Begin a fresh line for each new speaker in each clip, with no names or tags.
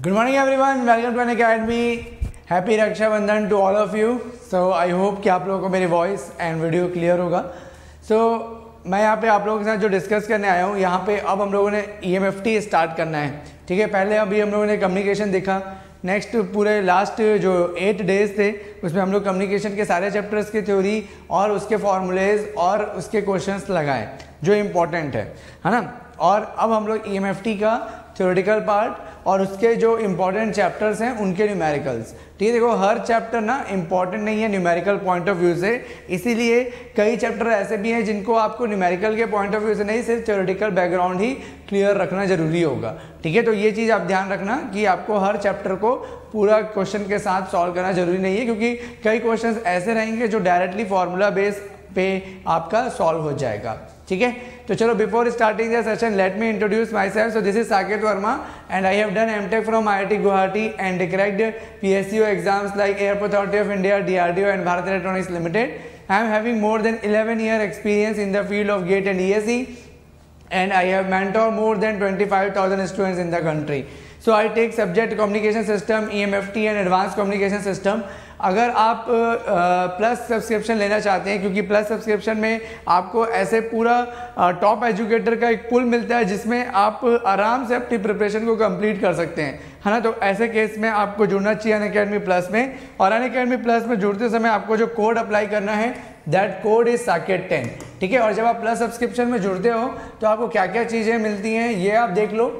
Good morning everyone, welcome to Unacademy. Happy Rakshabandhan to all of you. So I hope कि आप लोगों को मेरी वॉइस एंड वीडियो क्लियर होगा. मैं यहाँ पे आप लोगों के साथ जो डिस्कस करने आया हूँ, यहाँ पे अब हम लोगों ने EMFT स्टार्ट करना है. ठीक है, पहले अभी हम लोगों ने कम्युनिकेशन देखा. नेक्स्ट पूरे लास्ट जो 8 डेज थे उसमें हम लोग कम्युनिकेशन के सारे चैप्टर्स की थ्योरी और उसके फॉर्मूलेज और उसके क्वेश्चंस लगाए जो इम्पोर्टेंट है ना. और अब हम लोग EMFT का थ्योरेटिकल पार्ट और उसके जो इम्पोर्टेंट चैप्टर्स हैं उनके न्यूमेरिकल्स. ठीक है, देखो हर चैप्टर ना इम्पॉर्टेंट नहीं है न्यूमेरिकल पॉइंट ऑफ व्यू से, इसीलिए कई चैप्टर ऐसे भी हैं जिनको आपको न्यूमेरिकल के पॉइंट ऑफ व्यू से नहीं, सिर्फ थ्योरेटिकल बैकग्राउंड ही क्लियर रखना जरूरी होगा. ठीक है, तो ये चीज़ आप ध्यान रखना कि आपको हर चैप्टर को पूरा क्वेश्चन के साथ सॉल्व करना जरूरी नहीं है, क्योंकि कई क्वेश्चन ऐसे रहेंगे जो डायरेक्टली फॉर्मूला बेस पे आपका सॉल्व हो जाएगा. ठीक है, तो चलो before starting the session let me introduce my self. So this is Saket Verma and I have done MTech from IIT Guwahati and cracked PSU exams like Airport Authority of India, DRDO and Bharat Electronics Limited. I am having more than 11-year experience in the field of GATE and ESE and I have mentored more than 25,000 students in the country. So I take subject communication system, EMFT and advanced communication system. अगर आप plus subscription लेना चाहते हैं, क्योंकि plus subscription में आपको ऐसे पूरा टॉप एजुकेटर का एक पुल मिलता है जिसमें आप आराम से अपनी प्रिपरेशन को कंप्लीट कर सकते हैं, है ना. तो ऐसे केस में आपको जुड़ना चाहिए अनअकैडमी प्लस में. और अनअकैडमी प्लस में जुड़ते समय आपको जो कोड अप्लाई करना है दैट कोड इज साकेत10. ठीक है, और जब आप प्लस सब्सक्रिप्शन में जुड़ते हो तो आपको क्या क्या चीज़ें मिलती हैं ये आप देख लो.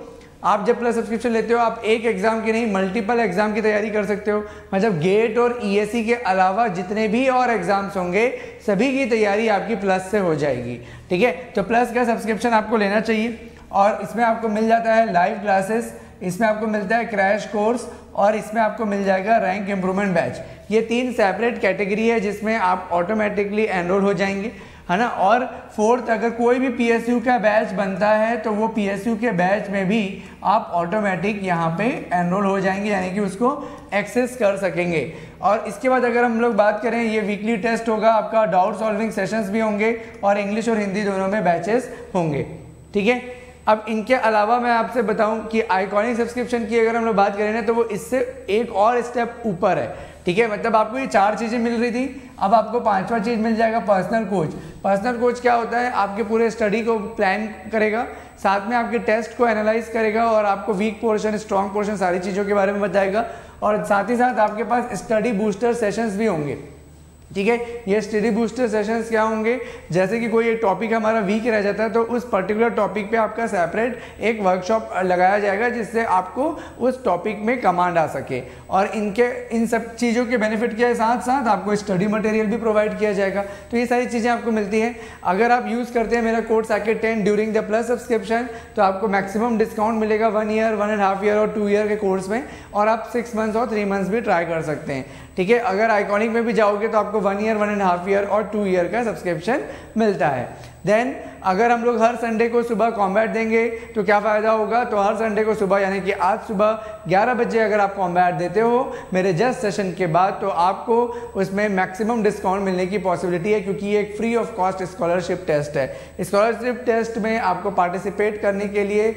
आप जब प्लस सब्सक्रिप्शन लेते हो आप एक एग्जाम की नहीं मल्टीपल एग्जाम की तैयारी कर सकते हो. मतलब गेट और ESE के अलावा जितने भी और एग्जाम्स होंगे सभी की तैयारी आपकी प्लस से हो जाएगी. ठीक है, तो प्लस का सब्सक्रिप्शन आपको लेना चाहिए और इसमें आपको मिल जाता है लाइव क्लासेस, इसमें आपको मिलता है क्रैश कोर्स और इसमें आपको मिल जाएगा रैंक इम्प्रूवमेंट बैच. ये 3 सेपरेट कैटेगरी है जिसमें आप ऑटोमेटिकली एनरोल हो जाएंगे, है ना. और फोर्थ, अगर कोई भी PSU का बैच बनता है तो वो PSU के बैच में भी आप ऑटोमेटिक यहाँ पे एनरोल हो जाएंगे, यानी कि उसको एक्सेस कर सकेंगे. और इसके बाद अगर हम लोग बात करें, ये वीकली टेस्ट होगा आपका, डाउट सॉल्विंग सेशंस भी होंगे और इंग्लिश और हिंदी दोनों में बैचेस होंगे. ठीक है, अब इनके अलावा मैं आपसे बताऊं कि आइकॉनिक सब्सक्रिप्शन की अगर हम लोग बात करें ना तो वो इससे एक और स्टेप ऊपर है. ठीक है, मतलब आपको ये 4 चीज़ें मिल रही थी, अब आपको 5वां चीज़ मिल जाएगा पर्सनल कोच. पर्सनल कोच क्या होता है, आपके पूरे स्टडी को प्लान करेगा, साथ में आपके टेस्ट को एनालाइज करेगा और आपको वीक पोर्शन स्ट्रॉन्ग पोर्शन सारी चीज़ों के बारे में बताएगा. और साथ ही साथ आपके पास स्टडी बूस्टर सेशंस भी होंगे. ठीक है, ये स्टडी बूस्टर सेशंस क्या होंगे, जैसे कि कोई एक टॉपिक हमारा वीक रह जाता है तो उस पर्टिकुलर टॉपिक पे आपका सेपरेट एक वर्कशॉप लगाया जाएगा जिससे आपको उस टॉपिक में कमांड आ सके. और इन सब चीज़ों के बेनिफिट के साथ साथ आपको स्टडी मटेरियल भी प्रोवाइड किया जाएगा. तो ये सारी चीज़ें आपको मिलती हैं. अगर आप यूज़ करते हैं मेरा कोड साकेत10 ड्यूरिंग द प्लस सब्सक्रिप्शन तो आपको मैक्सिमम डिस्काउंट मिलेगा 1 ईयर, 1.5 ईयर और 2 ईयर के कोर्स में, और आप 6 मंथ्स और 3 मंथ्स भी ट्राई कर सकते हैं. ठीक है, अगर आइकॉनिक में भी जाओगे तो आपको 1 ईयर, 1.5 ईयर और 2 ईयर का सब्सक्रिप्शन मिलता है. देन अगर हम लोग हर संडे को सुबह कॉम्बैट देंगे तो क्या फ़ायदा होगा, तो हर संडे को सुबह यानी कि आज सुबह 11 बजे अगर आप कॉम्बैट देते हो मेरे जस्ट सेशन के बाद तो आपको उसमें मैक्सिमम डिस्काउंट मिलने की पॉसिबिलिटी है, क्योंकि ये एक free of cost scholarship test है. स्कॉलरशिप टेस्ट में आपको पार्टिसिपेट करने के लिए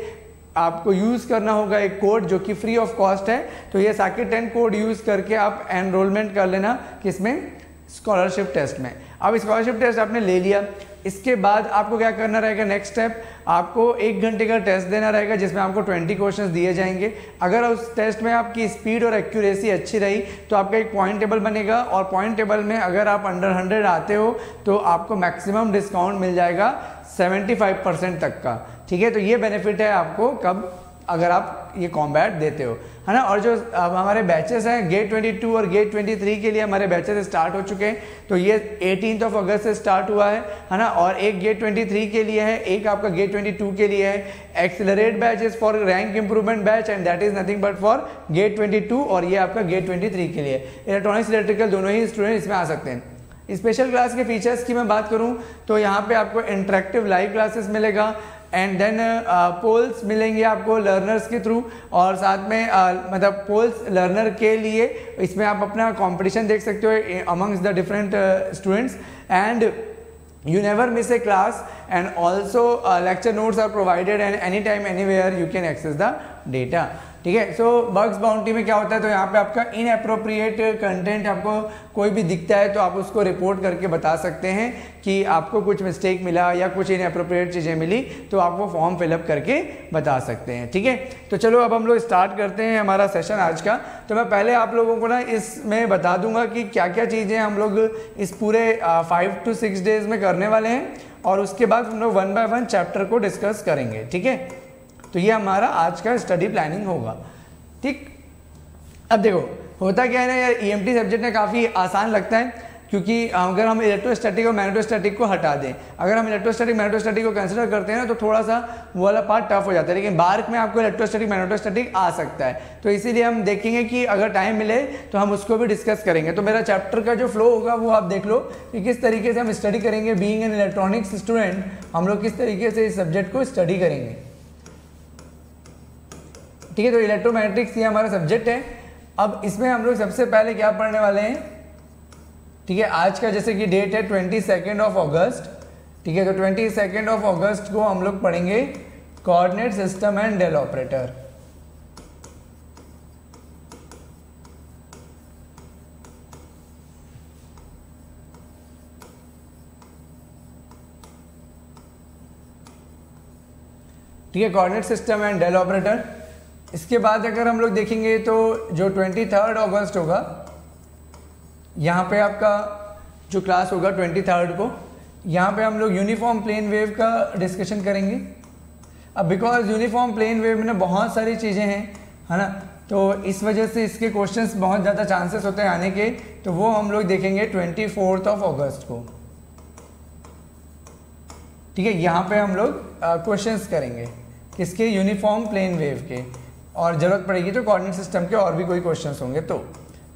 आपको यूज़ करना होगा एक कोड जो कि फ्री ऑफ कॉस्ट है. तो ये साकेत10 कोड यूज़ करके आप एनरोलमेंट कर लेना किसमें, स्कॉलरशिप टेस्ट में. अब स्कॉलरशिप टेस्ट आपने ले लिया, इसके बाद आपको क्या करना रहेगा, नेक्स्ट स्टेप आपको 1 घंटे का टेस्ट देना रहेगा जिसमें आपको 20 क्वेश्चंस दिए जाएंगे. अगर उस टेस्ट में आपकी स्पीड और एक्यूरेसी अच्छी रही तो आपका एक पॉइंट टेबल बनेगा और पॉइंट टेबल में अगर आप अंडर 100 आते हो तो आपको मैक्सिमम डिस्काउंट मिल जाएगा 75% तक का. ठीक है, तो ये बेनिफिट है आपको कब, अगर आप ये कॉम्बैट देते हो, है ना. और जो हमारे बैचेस हैं गेट 22 और गेट 23 के लिए हमारे बैचेस स्टार्ट हो चुके हैं. तो ये 18 अगस्त से स्टार्ट हुआ है ना. और एक गेट 23 के लिए है, एक आपका गेट 22 के लिए है. Accelerate batch is for rank improvement batch and that is nothing but for GATE 22 और ये आपका गेट 23 के लिए. इलेक्ट्रॉनिक्स इलेक्ट्रिकल दोनों ही स्टूडेंट इसमें आ सकते हैं. स्पेशल क्लास के फीचर्स की मैं बात करूं तो यहाँ पे आपको इंटरेक्टिव लाइव क्लासेस मिलेगा एंड देन पोल्स मिलेंगे आपको लर्नर्स के थ्रू. और साथ में मतलब पोल्स लर्नर के लिए इसमें आप अपना कंपटीशन देख सकते हो amongst the different students and you never miss a class and also lecture notes are provided and anytime anywhere you can access the data. ठीक है। सो बग्स बाउंटी में क्या होता है, तो यहाँ पे आपका इनएप्रोप्रिएट कंटेंट आपको कोई भी दिखता है तो आप उसको रिपोर्ट करके बता सकते हैं कि आपको कुछ मिस्टेक मिला या कुछ इनएप्रोप्रिएट चीज़ें मिली, तो आप वो फॉर्म फिलअप करके बता सकते हैं। ठीक है, तो चलो अब हम लोग स्टार्ट करते हैं हमारा सेशन आज का। तो मैं पहले आप लोगों को ना इसमें बता दूंगा कि क्या क्या चीज़ें हम लोग इस पूरे 5 to 6 डेज में करने वाले हैं, और उसके बाद हम लोग 1 by 1 चैप्टर को डिस्कस करेंगे। ठीक है, तो ये हमारा आज का स्टडी प्लानिंग होगा। ठीक, अब देखो होता क्या है ना यार, ईएमटी सब्जेक्ट ना काफ़ी आसान लगता है, क्योंकि अगर हम इलेक्ट्रोस्टैटिक और मैग्नेटोस्टैटिक को हटा दें, अगर हम इलेक्ट्रोस्टैटिक मैग्नेटोस्टैटिक को कंसिडर करते हैं ना, तो थोड़ा सा वो वाला पार्ट टफ हो जाता है। लेकिन बार्क में आपको इलेक्ट्रोस्टैटिक मैग्नेटोस्टैटिक आ सकता है, तो इसीलिए हम देखेंगे कि अगर टाइम मिले तो हम उसको भी डिस्कस करेंगे। तो मेरा चैप्टर का जो फ्लो होगा वो आप देख लो कि किस तरीके से हम स्टडी करेंगे। बीइंग एन इलेक्ट्रॉनिक्स स्टूडेंट, हम लोग किस तरीके से इस सब्जेक्ट को स्टडी करेंगे। ठीक है, तो इलेक्ट्रोमैग्नेटिक्स ये हमारा सब्जेक्ट है। अब इसमें हम लोग सबसे पहले क्या पढ़ने वाले हैं, ठीक है, आज का जैसे कि डेट है 22 अगस्त। ठीक है, तो 22 अगस्त को हम लोग पढ़ेंगे coordinate system and del operator. ठीक है, coordinate system and del operator. इसके बाद अगर हम लोग देखेंगे तो जो 23 अगस्त होगा, यहाँ पे आपका जो क्लास होगा 23 को, यहाँ पे हम लोग यूनिफॉर्म प्लेन वेव का डिस्कशन करेंगे। अब बिकॉज यूनिफॉर्म प्लेन वेव में ना बहुत सारी चीज़ें हैं, है ना, तो इस वजह से इसके क्वेश्चंस बहुत ज़्यादा चांसेस होते हैं आने के, तो वो हम लोग देखेंगे 24 अगस्त को। ठीक है, यहाँ पे हम लोग क्वेश्चंस करेंगे किसके, यूनिफॉर्म प्लेन वेव के, और ज़रूरत पड़ेगी तो कोऑर्डिनेट सिस्टम के और भी कोई क्वेश्चंस होंगे तो।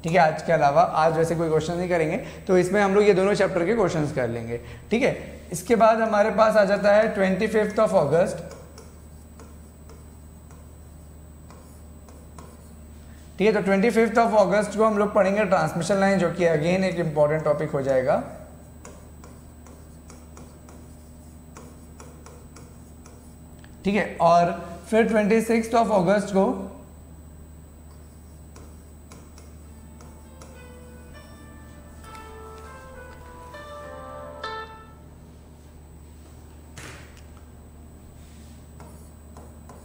ठीक है, आज के अलावा आज वैसे कोई क्वेश्चन नहीं करेंगे, तो इसमें हम लोग ये दोनों चैप्टर के क्वेश्चंस कर लेंगे। ठीक है, इसके बाद हमारे पास आ जाता है 25 अगस्त। ठीक है, तो 25 अगस्त को हम लोग पढ़ेंगे ट्रांसमिशन लाइन, जो कि अगेन एक इंपॉर्टेंट टॉपिक हो जाएगा। ठीक है, और फिर 26 अगस्त को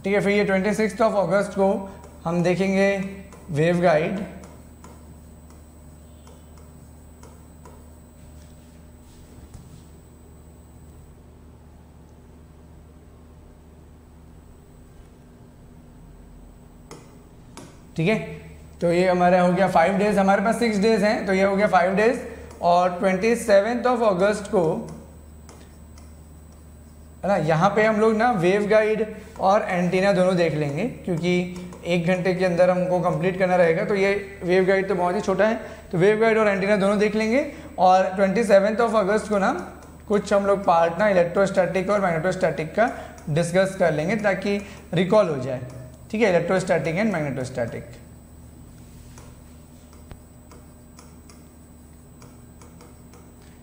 ठीक है, फिर ये 26 अगस्त को हम देखेंगे वेव गाइड। ठीक है, तो ये हमारा हो गया 5 डेज, हमारे पास 6 डेज हैं, तो ये हो गया 5 डेज। और 27 अगस्त को, है ना, यहाँ पे हम लोग ना वेव गाइड और एंटीना दोनों देख लेंगे, क्योंकि 1 घंटे के अंदर हमको कंप्लीट करना रहेगा। तो ये वेव गाइड तो बहुत ही छोटा है, तो वेव गाइड और एंटीना दोनों देख लेंगे। और 27 अगस्त को ना कुछ हम लोग पार्ट ना इलेक्ट्रोस्टैटिक और मैग्नेटोस्टैटिक का डिस्कस कर लेंगे, ताकि रिकॉल हो जाए। ठीक है, इलेक्ट्रोस्टैटिक एंड मैग्नेटोस्टैटिक।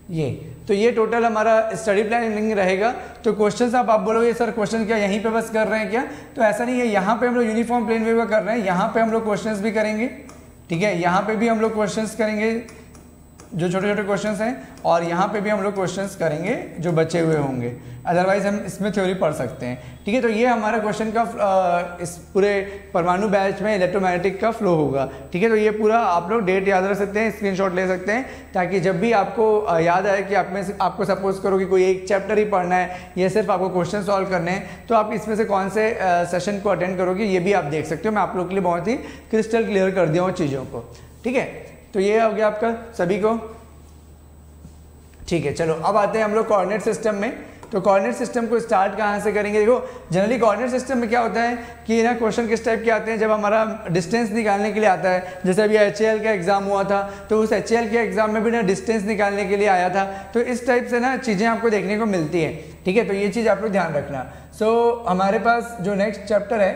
ये टोटल हमारा स्टडी प्लानिंग रहेगा। तो क्वेश्चंस आप बोलोगे सर क्वेश्चन क्या यहीं पे बस कर रहे हैं क्या, तो ऐसा नहीं है, यहाँ पे हम लोग यूनिफॉर्म प्लेन वेव का कर रहे हैं, यहाँ पे हम लोग क्वेश्चंस भी करेंगे। ठीक है, यहाँ पे भी हम लोग क्वेश्चंस करेंगे जो छोटे छोटे क्वेश्चंस हैं, और यहाँ पे भी हम लोग क्वेश्चंस करेंगे जो बचे हुए होंगे, अदरवाइज हम इसमें थ्योरी पढ़ सकते हैं। ठीक है, तो ये हमारा क्वेश्चन का इस पूरे परमाणु बैच में इलेक्ट्रोमैग्नेटिक का फ्लो होगा। ठीक है, तो ये पूरा आप लोग डेट याद रख सकते हैं, स्क्रीनशॉट ले सकते हैं, ताकि जब भी आपको याद आए कि आपको सपोज करो कि कोई एक चैप्टर ही पढ़ना है या सिर्फ आपको क्वेश्चन सॉल्व करने हैं, तो आप इसमें से कौन से सेशन को अटेंड करोगे ये भी आप देख सकते हो। मैं आप लोग के लिए बहुत ही क्रिस्टल क्लियर कर दिया हूँ चीज़ों को। ठीक है, तो ये हो गया आपका सभी को। ठीक है, चलो अब आते हैं हम लोग कोऑर्डिनेट सिस्टम में। तो कोऑर्डिनेट सिस्टम को स्टार्ट कहाँ से करेंगे, देखो जनरली कोऑर्डिनेट सिस्टम में क्या होता है कि ना क्वेश्चन किस टाइप के आते हैं, जब हमारा डिस्टेंस निकालने के लिए आता है, जैसे अभी HAL का एग्जाम हुआ था, तो उस HAL के एग्जाम में भी ना डिस्टेंस निकालने के लिए आया था। तो इस टाइप से ना चीज़ें आपको देखने को मिलती है। ठीक है, तो ये चीज़ आप लोग ध्यान रखना। सो हमारे पास जो नेक्स्ट चैप्टर है,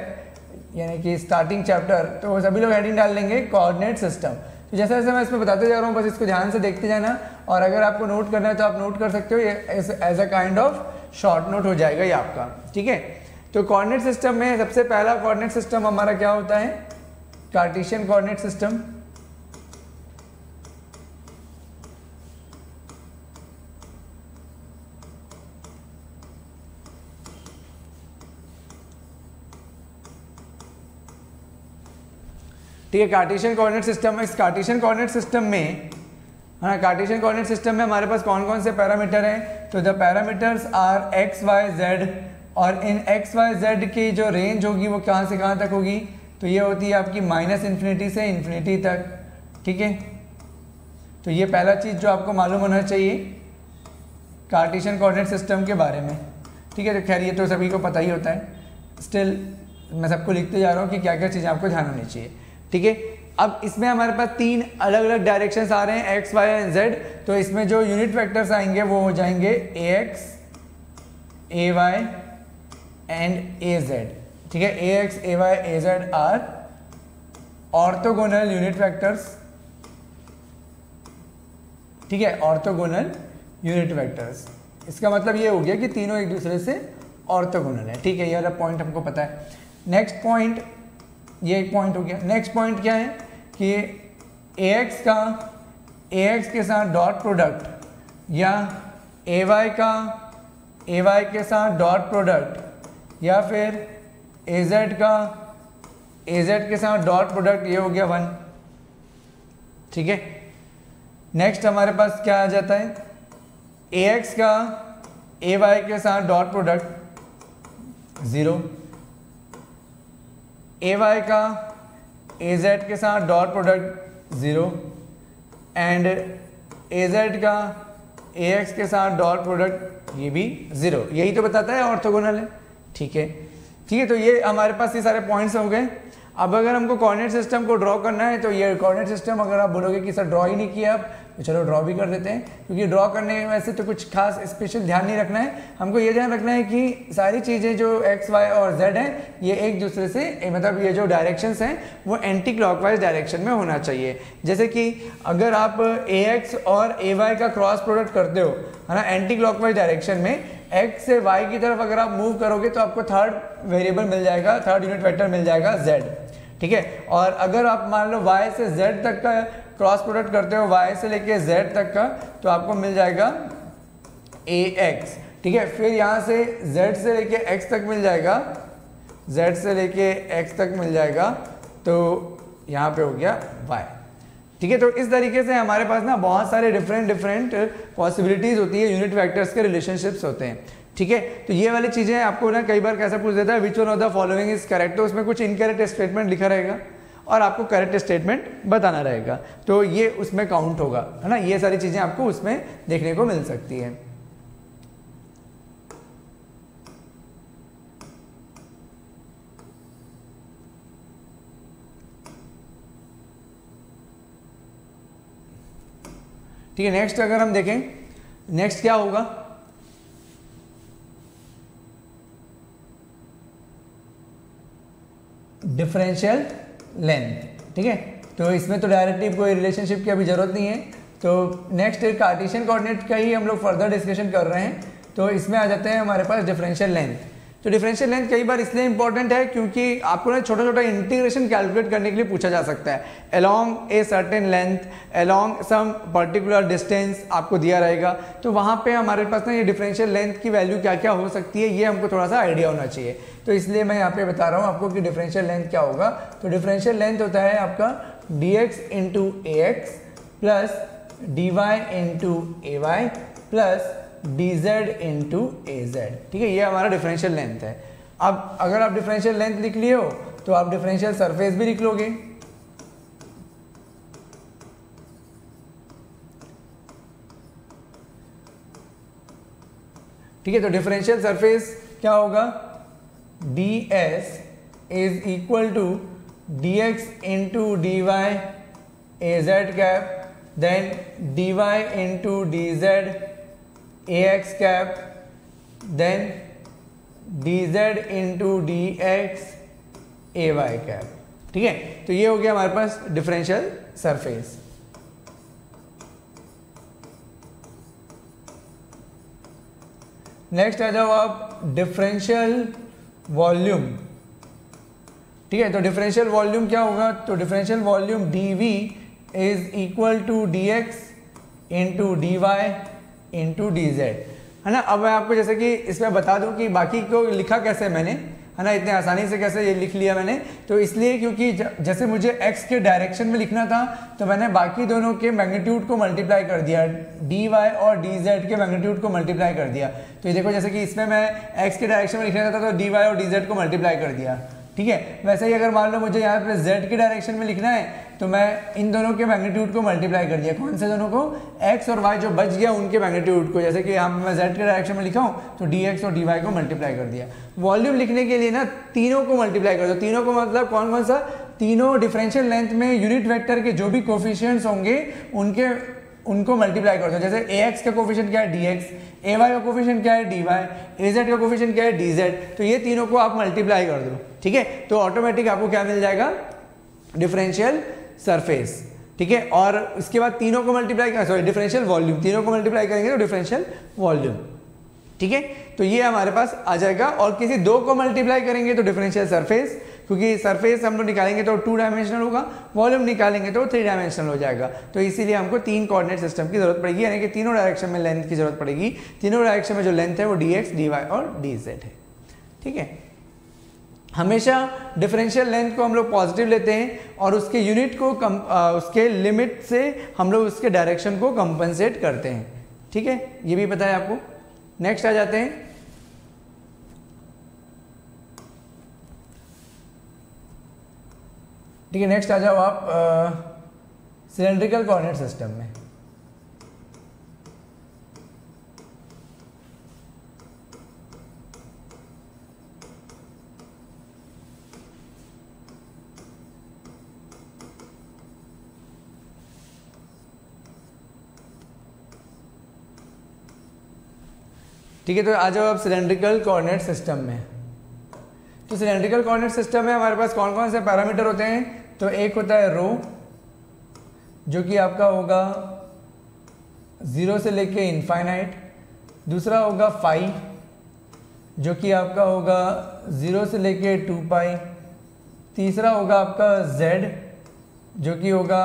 यानी कि स्टार्टिंग चैप्टर, तो सभी लोग हेडिंग डाल लेंगे कोऑर्डिनेट सिस्टम। तो जैसे जैसे मैं इसमें बताते जा रहा हूँ, बस इसको ध्यान से देखते जाना, और अगर आपको नोट करना है तो आप नोट कर सकते हो, ये as a kind of short note हो जाएगा ये आपका। ठीक है, तो कोऑर्डिनेट सिस्टम में सबसे पहला कोऑर्डिनेट सिस्टम हमारा क्या होता है, कार्टेशियन कोऑर्डिनेट सिस्टम। ठीक है, कार्टेशियन कोऑर्डिनेट सिस्टम। इस कार्टेशियन कोऑर्डिनेट सिस्टम में, हाँ, कार्टेशियन कोऑर्डिनेट सिस्टम में हमारे पास कौन कौन से पैरामीटर हैं, तो the parameters are x Y z, और इन एक्स वाई जेड की जो रेंज होगी वो कहाँ से कहाँ तक होगी, तो ये होती है आपकी -इन्फिनिटी से इन्फिनिटी तक। ठीक है, तो ये पहला चीज़ जो आपको मालूम होना चाहिए कार्टेशियन कोऑर्डिनेट सिस्टम के बारे में। ठीक है, तो खैर ये तो सभी को पता ही होता है, स्टिल मैं सबको लिखते जा रहा हूँ कि क्या क्या चीज़ें आपको ध्यान होनी चाहिए। ठीक है, अब इसमें हमारे पास 3 अलग अलग डायरेक्शंस आ रहे हैं, एक्स वाई एंड जेड। तो इसमें जो यूनिट वेक्टर्स आएंगे वो हो जाएंगे A x, A Y and A Z. ठीक है, A x, A Y, A Z are orthogonal unit vectors. ठीक है, ऑर्थोगोनल यूनिट वेक्टर्स, इसका मतलब ये हो गया कि तीनों एक दूसरे से ऑर्थोगोनल है। ठीक है, ये वाला पॉइंट हमको पता है। नेक्स्ट पॉइंट, ये एक पॉइंट हो गया। नेक्स्ट पॉइंट क्या है कि ए एक्स के साथ डॉट प्रोडक्ट, या ए वाई का ए वाई के साथ डॉट प्रोडक्ट, या फिर ए जेड का ए जेड के साथ डॉट प्रोडक्ट, ये हो गया 1। ठीक है, नेक्स्ट हमारे पास क्या आ जाता है, ए एक्स का ए वाई के साथ डॉट प्रोडक्ट 0, ए वाई का ए जेड के साथ dot product 0, and A Z का ए एक्स के साथ डॉट प्रोडक्ट ये भी 0। यही तो बताता है ऑर्थोगोनल है। ठीक है, ठीक है, तो ये हमारे पास ये सारे पॉइंट्स हो गए। अब अगर हमको कोऑर्डिनेट सिस्टम को ड्रॉ करना है, तो ये कोऑर्डिनेट सिस्टम अगर आप बोलोगे कि सर ड्रॉ ही नहीं किया आप, तो चलो ड्रॉ भी कर देते हैं, क्योंकि ड्रॉ करने में वैसे तो कुछ खास स्पेशल ध्यान नहीं रखना है। हमको ये ध्यान रखना है कि सारी चीज़ें जो एक्स वाई और जेड हैं ये एक दूसरे से, मतलब ये जो डायरेक्शंस हैं वो एंटी क्लॉकवाइज डायरेक्शन में होना चाहिए। जैसे कि अगर आप ए एक्स और ए वाई का क्रॉस प्रोडक्ट करते हो, है ना, एंटी क्लॉकवाइज डायरेक्शन में, एक्स से वाई की तरफ अगर आप मूव करोगे तो आपको थर्ड वेरिएबल मिल जाएगा, थर्ड यूनिट वेक्टर मिल जाएगा जेड। ठीक है, और अगर आप मान लो वाई से जेड तक का क्रॉस प्रोडक्ट करते हो, वाई से लेके जेड तक का, तो आपको मिल जाएगा ए एक्स। ठीक है, फिर यहाँ से जेड से लेके एक्स तक मिल जाएगा, जेड से लेके एक्स तक मिल जाएगा, तो यहाँ पे हो गया वाई। ठीक है, तो इस तरीके से हमारे पास ना बहुत सारे डिफरेंट पॉसिबिलिटीज़ होती है, यूनिट वेक्टर्स के रिलेशनशिप्स होते हैं। ठीक है, तो ये वाली चीज़ें आपको ना कई बार कैसा पूछ देता है, which one of the following is correct, तो उसमें कुछ इनकरेक्ट स्टेटमेंट लिखा रहेगा और आपको करेक्ट स्टेटमेंट बताना रहेगा, तो ये उसमें काउंट होगा, है ना। ये सारी चीज़ें आपको उसमें देखने को मिल सकती है। ठीक है, नेक्स्ट अगर हम देखें, नेक्स्ट क्या होगा, डिफरेंशियल लेंथ। ठीक है, तो इसमें तो डायरेक्टली कोई रिलेशनशिप की अभी जरूरत नहीं है। तो नेक्स्ट कार्टेशियन कोऑर्डिनेट का ही हम लोग फर्दर डिस्कशन कर रहे हैं, तो इसमें आ जाते हैं हमारे पास डिफरेंशियल लेंथ। तो डिफरेंशियल लेंथ कई बार इसलिए इंपॉर्टेंट है क्योंकि आपको ना छोटा छोटा इंटीग्रेशन कैलकुलेट करने के लिए पूछा जा सकता है। Along a certain length, along some particular distance आपको दिया रहेगा, तो वहाँ पे हमारे पास ना ये डिफरेंशियल लेंथ की वैल्यू क्या क्या हो सकती है, ये हमको थोड़ा सा आइडिया होना चाहिए। तो इसलिए मैं यहाँ पे बता रहा हूँ आपको कि डिफरेंशियल लेंथ क्या होगा। तो डिफरेंशियल लेंथ होता है आपका dx इंटू ए एक्स प्लस dy इंटू ए वाई प्लस dz इंटू ए जेड। ठीक है, ये हमारा डिफरेंशियल लेंथ है। अब अगर आप डिफरेंशियल लेंथ लिख लिए हो तो आप डिफरेंशियल सरफेस भी लिख लोगे। ठीक है, तो डिफरेंशियल सरफेस क्या होगा, ds is equal to dx into dy a Z cap, then dy into dz ax cap, then dz into dx ay cap. ठीक है, तो ये हो गया हमारे पास डिफरेंशियल सरफेस। नेक्स्ट आ जाओ आप डिफरेंशियल वॉल्यूम, ठीक है। तो डिफरेंशियल वॉल्यूम क्या होगा, तो differential volume dV is equal to dx into dy into dz, है ना। अब मैं आपको जैसे कि इसमें बता दूं कि बाकी को लिखा कैसे मैंने, है ना, इतने आसानी से कैसे ये लिख लिया मैंने, तो इसलिए क्योंकि जैसे मुझे x के डायरेक्शन में लिखना था तो मैंने बाकी दोनों के मैग्नीट्यूड को मल्टीप्लाई कर दिया, dy और dz के मैग्नीट्यूड को मल्टीप्लाई कर दिया। तो ये देखो जैसे कि इसमें मैं x के डायरेक्शन में लिखना था तो dy और dz को मल्टीप्लाई कर दिया, ठीक है। वैसे ही अगर मान लो मुझे यहाँ पे z के डायरेक्शन में लिखना है तो मैं इन दोनों के मैग्नीट्यूड को मल्टीप्लाई कर दिया, कौन से दोनों को, x और y जो बच गया उनके मैग्नीट्यूड को, जैसे कि यहाँ मैं z के डायरेक्शन में लिखा हूँ तो dx और dy को मल्टीप्लाई कर दिया। वॉल्यूम लिखने के लिए ना तीनों को मल्टीप्लाई कर दो, तीनों को मतलब कौन कौन सा, तीनों डिफरेंशियल लेंथ में यूनिट वेक्टर के जो भी कोफिशिएंट्स होंगे उनको मल्टीप्लाई कर दो। जैसे ax का कोफिशिएंट क्या है dx, ay का कोफिशिएंट क्या है dy, az का कोफिशिएंट क्या है dz, तो ये तीनों को आप मल्टीप्लाई कर दो, ठीक है। तो ऑटोमेटिक आपको क्या मिल जाएगा, डिफरेंशियल सरफेस, ठीक है। और इसके बाद तीनों को मल्टीप्लाई कर, सॉरी डिफरेंशियल वॉल्यूम, तीनों को मल्टीप्लाई करेंगे तो डिफरेंशियल वॉल्यूम, ठीक है। तो ये हमारे पास आ जाएगा। और किसी दो को मल्टीप्लाई करेंगे तो डिफरेंशियल सरफेस, क्योंकि सरफेस हम लोग निकालेंगे तो 2 डायमेंशनल होगा, वॉल्यूम निकालेंगे तो 3 डायमेंशनल हो जाएगा। तो इसीलिए हमको 3 कोऑर्डिनेट सिस्टम की जरूरत पड़ेगी, यानी कि तीनों डायरेक्शन में लेंथ की जरूरत पड़ेगी। तीनों डायरेक्शन में जो लेंथ है वो dx, dy और dz है, ठीक है। हमेशा डिफरेंशियल लेंथ को हम लोग पॉजिटिव लेते हैं और उसके यूनिट को उसके लिमिट से हम लोग उसके डायरेक्शन को कंपनसेट करते हैं, ठीक है। ये भी पता है आपको। नेक्स्ट आ जाते हैं, ठीक है। नेक्स्ट आ जाओ आप सिलेंड्रिकल कोऑर्डिनेट सिस्टम में। ठीक है, तो आ जाओ आप सिलेंड्रिकल कोऑर्डिनेट सिस्टम में। तो सिलेंड्रिकल कोऑर्डिनेट सिस्टम में हमारे पास कौन कौन से पैरामीटर होते हैं, तो एक होता है रो, जो कि आपका होगा 0 से लेके इनफाइनाइट। दूसरा होगा फाई, जो कि आपका होगा 0 से लेके 2 पाई। तीसरा होगा आपका z, जो कि होगा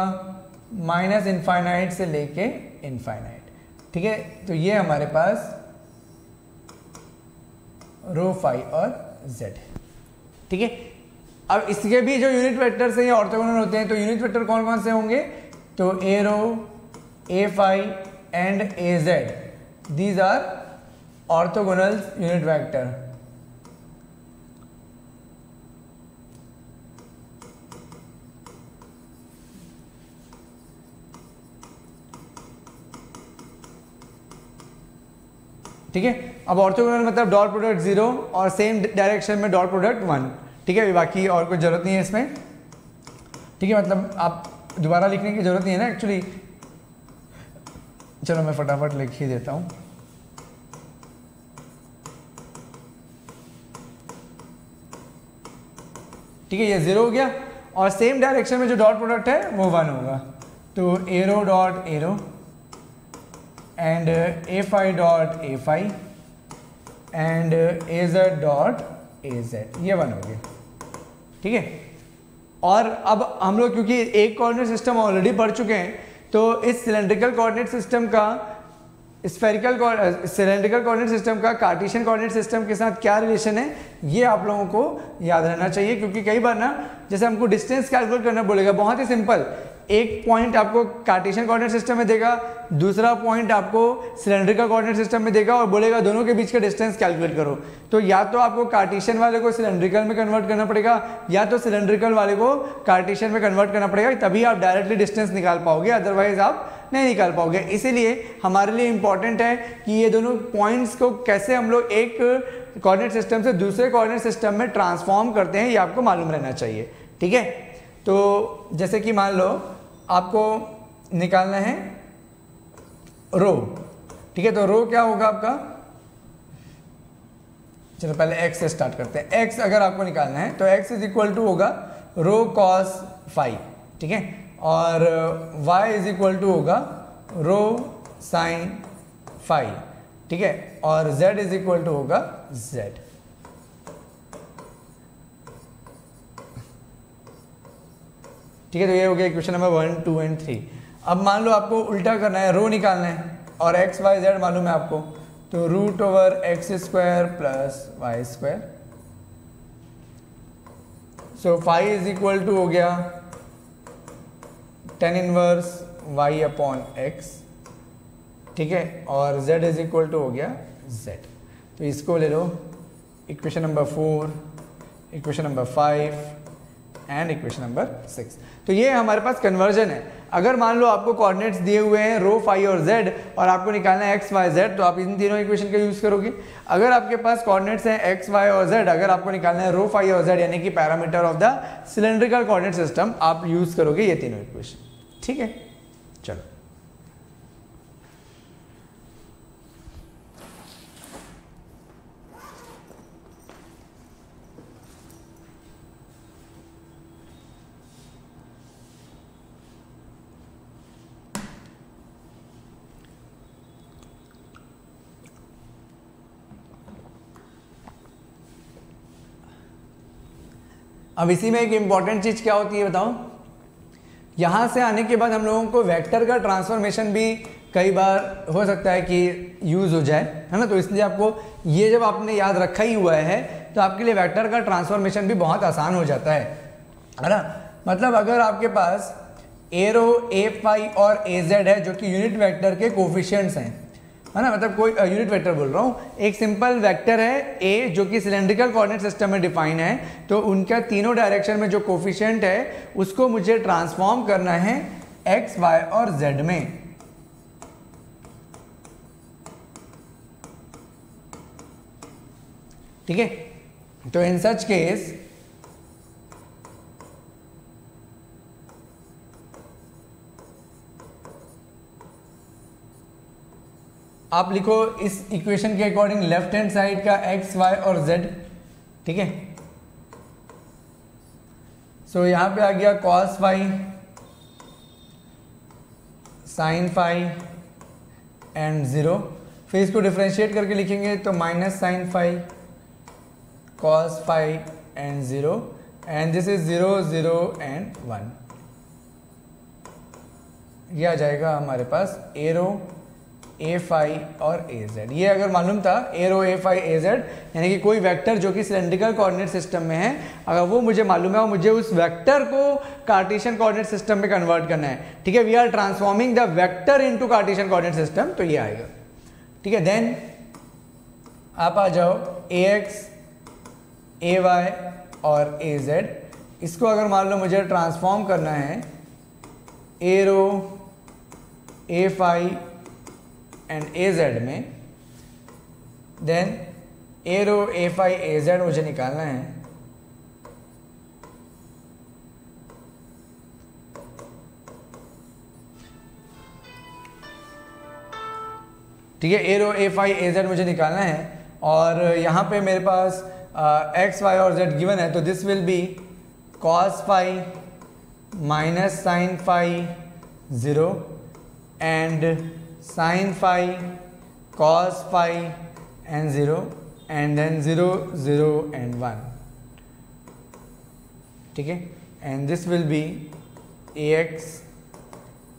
माइनस इनफाइनाइट से लेके इनफाइनाइट, ठीक है। तो ये हमारे पास रो, फाई और z है, ठीक है। अब इसके भी जो यूनिट वेक्टर्स हैं ये ऑर्थोगोनल होते हैं। तो यूनिट वेक्टर कौन कौन से होंगे, तो A rho, A phi and A Z, these are orthogonal unit vector. ठीक है। अब ऑर्थोगोनल मतलब डॉट प्रोडक्ट 0 और सेम डायरेक्शन में डॉट प्रोडक्ट 1, ठीक है। बाकी और कुछ जरूरत नहीं है इसमें, ठीक है। मतलब आप दोबारा लिखने की जरूरत नहीं है ना एक्चुअली। चलो मैं फटाफट लिख ही देता हूं। ठीक है, ये 0 हो गया और सेम डायरेक्शन में जो डॉट प्रोडक्ट है वो 1 होगा। तो a rho dot a rho and A phi dot a phi and A z dot a z, ये 1 हो गया, ठीक है। और अब हम लोग क्योंकि एक कोऑर्डिनेट सिस्टम ऑलरेडी पढ़ चुके हैं, तो इस सिलेंड्रिकल कोऑर्डिनेट सिस्टम का सिलेंड्रिकल कोऑर्डिनेट सिस्टम का कार्टेशियन कोऑर्डिनेट सिस्टम के साथ क्या रिलेशन है, ये आप लोगों को याद रहना चाहिए। क्योंकि कई बार ना जैसे हमको डिस्टेंस कैलकुलेट करना बोलेगा, बहुत ही सिंपल, एक पॉइंट आपको कार्टेशियन कोऑर्डिनेट सिस्टम में देगा, दूसरा पॉइंट आपको सिलेंड्रिकल कोऑर्डिनेट सिस्टम में देगा और बोलेगा दोनों के बीच का डिस्टेंस कैलकुलेट करो। तो या तो आपको कार्टेशियन वाले को सिलेंड्रिकल में कन्वर्ट करना पड़ेगा या तो सिलेंड्रिकल वाले को कार्टेशियन में कन्वर्ट करना पड़ेगा, तभी आप डायरेक्टली डिस्टेंस निकाल पाओगे, अदरवाइज आप नहीं निकाल पाओगे। इसीलिए हमारे लिए इंपॉर्टेंट है कि ये दोनों पॉइंट्स को कैसे हम लोग एक कोऑर्डिनेट सिस्टम से दूसरे कोऑर्डिनेट सिस्टम में ट्रांसफॉर्म करते हैं, ये आपको मालूम रहना चाहिए, ठीक है। तो जैसे कि मान लो आपको निकालना है रो, ठीक है। तो रो क्या होगा आपका, चलो पहले x से स्टार्ट करते हैं। x अगर आपको निकालना है तो x इज इक्वल टू होगा रो कॉस फाई, ठीक है। और y इज इक्वल टू होगा रो साइन फाई, ठीक है। और z इज इक्वल टू होगा z, ठीक है, तो ये हो गया इक्वेशन नंबर 1, 2 एंड 3। अब मान लो आपको उल्टा करना है, रो निकालना है और एक्स वाई जेड मालूम है आपको, तो root over x square plus Y square, so phi is equal to हो गया tan inverse y upon x, ठीक है, और z इज इक्वल टू हो गया z। तो इसको ले लो equation number 4, equation number 5 and equation number 6। तो ये हमारे पास कन्वर्जन है। अगर मान लो आपको कोऑर्डिनेट्स दिए हुए हैं रो, फाई और जेड और आपको निकालना है एक्स वाई जेड, तो आप इन तीनों इक्वेशन का यूज करोगे। अगर आपके पास कोऑर्डिनेट्स हैं एक्स वाई और जेड, अगर आपको निकालना है रो, फाई और जेड यानी कि parameter of the cylindrical coordinate system, आप यूज करोगे ये तीनों इक्वेशन। ठीक है, चलो अब इसी में एक इंपॉर्टेंट चीज क्या होती है बताओ। यहाँ से आने के बाद हम लोगों को वेक्टर का ट्रांसफॉर्मेशन भी कई बार हो सकता है कि यूज़ हो जाए, है ना। तो इसलिए आपको ये जब आपने याद रखा ही हुआ है तो आपके लिए वेक्टर का ट्रांसफॉर्मेशन भी बहुत आसान हो जाता है ना। मतलब अगर आपके पास ए रो, ए फाई और ए जेड है जो कि यूनिट वेक्टर के कोफिशिएंट्स हैं, है ना, मतलब कोई यूनिट वेक्टर बोल रहा हूँ, एक सिंपल वेक्टर है ए जो कि सिलेंड्रिकल कोऑर्डिनेट सिस्टम में डिफाइन है, तो उनका तीनों डायरेक्शन में जो कोफिशिएंट है उसको मुझे ट्रांसफॉर्म करना है एक्स, वाई और जेड में। ठीक है, तो इन सच केस आप लिखो इस इक्वेशन के अकॉर्डिंग लेफ्ट हैंड साइड का एक्स, वाई और जेड। ठीक है, सो यहां पे आ गया cos phi, sine phi and 0। फिर इसको डिफरेंशिएट करके लिखेंगे तो minus sine phi, cos phi and 0 and this is 0, 0 and 1। ये आ जाएगा हमारे पास ए रो, ए फाई और ए जेड। ये अगर मालूम था ए rho, A phi, A Z यानी कि कोई वेक्टर जो कि सिलेंड्रिकल कोऑर्डिनेट सिस्टम में है, अगर वो मुझे मालूम है और मुझे उस वेक्टर को कार्टेशियन कोऑर्डिनेट सिस्टम में कन्वर्ट करना है, ठीक है, we are transforming the vector into Cartesian coordinate system, तो ये आएगा। ठीक है, देन आप आ जाओ ए एक्स, ए वाई और ए जेड। इसको अगर मान लो मुझे ट्रांसफॉर्म करना है ए rho, A phi and A Z में, then A rho, A phi, A Z मुझे निकालना है। ठीक है, ए rho, A phi, A Z मुझे निकालना है और यहाँ पे मेरे पास एक्स, वाई और जेड गिवन है, तो this will be cos phi minus sine phi 0 and sine phi, cos phi and 0 and then 0, 0 and 1। ठीक है, and this will be a x,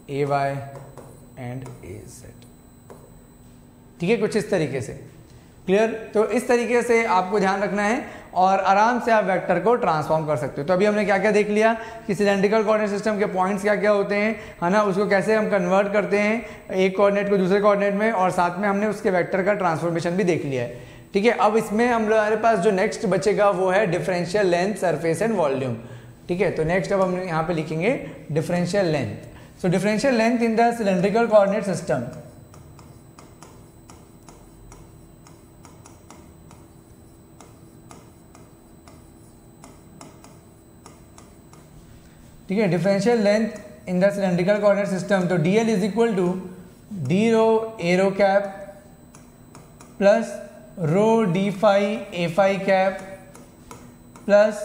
A Y and A Z. ठीक है, कुछ इस तरीके से। क्लियर? तो इस तरीके से आपको ध्यान रखना है और आराम से आप वेक्टर को ट्रांसफॉर्म कर सकते हो। तो अभी हमने क्या क्या देख लिया कि सिलेंड्रिकल कोऑर्डिनेट सिस्टम के पॉइंट्स क्या क्या होते हैं, है ना, उसको कैसे हम कन्वर्ट करते हैं एक कोऑर्डिनेट को दूसरे कोऑर्डिनेट में, और साथ में हमने उसके वेक्टर का ट्रांसफॉर्मेशन भी देख लिया है। ठीक है, अब इसमें हमारे पास जो नेक्स्ट बचेगा वो है differential length, surface and volume. ठीक है, तो नेक्स्ट अब हम यहाँ पे लिखेंगे differential length. So differential length in the cylindrical coordinate system. ठीक है, differential length in the cylindrical coordinate system, तो dl is equal to d rho A rho cap plus rho D phi A phi cap plus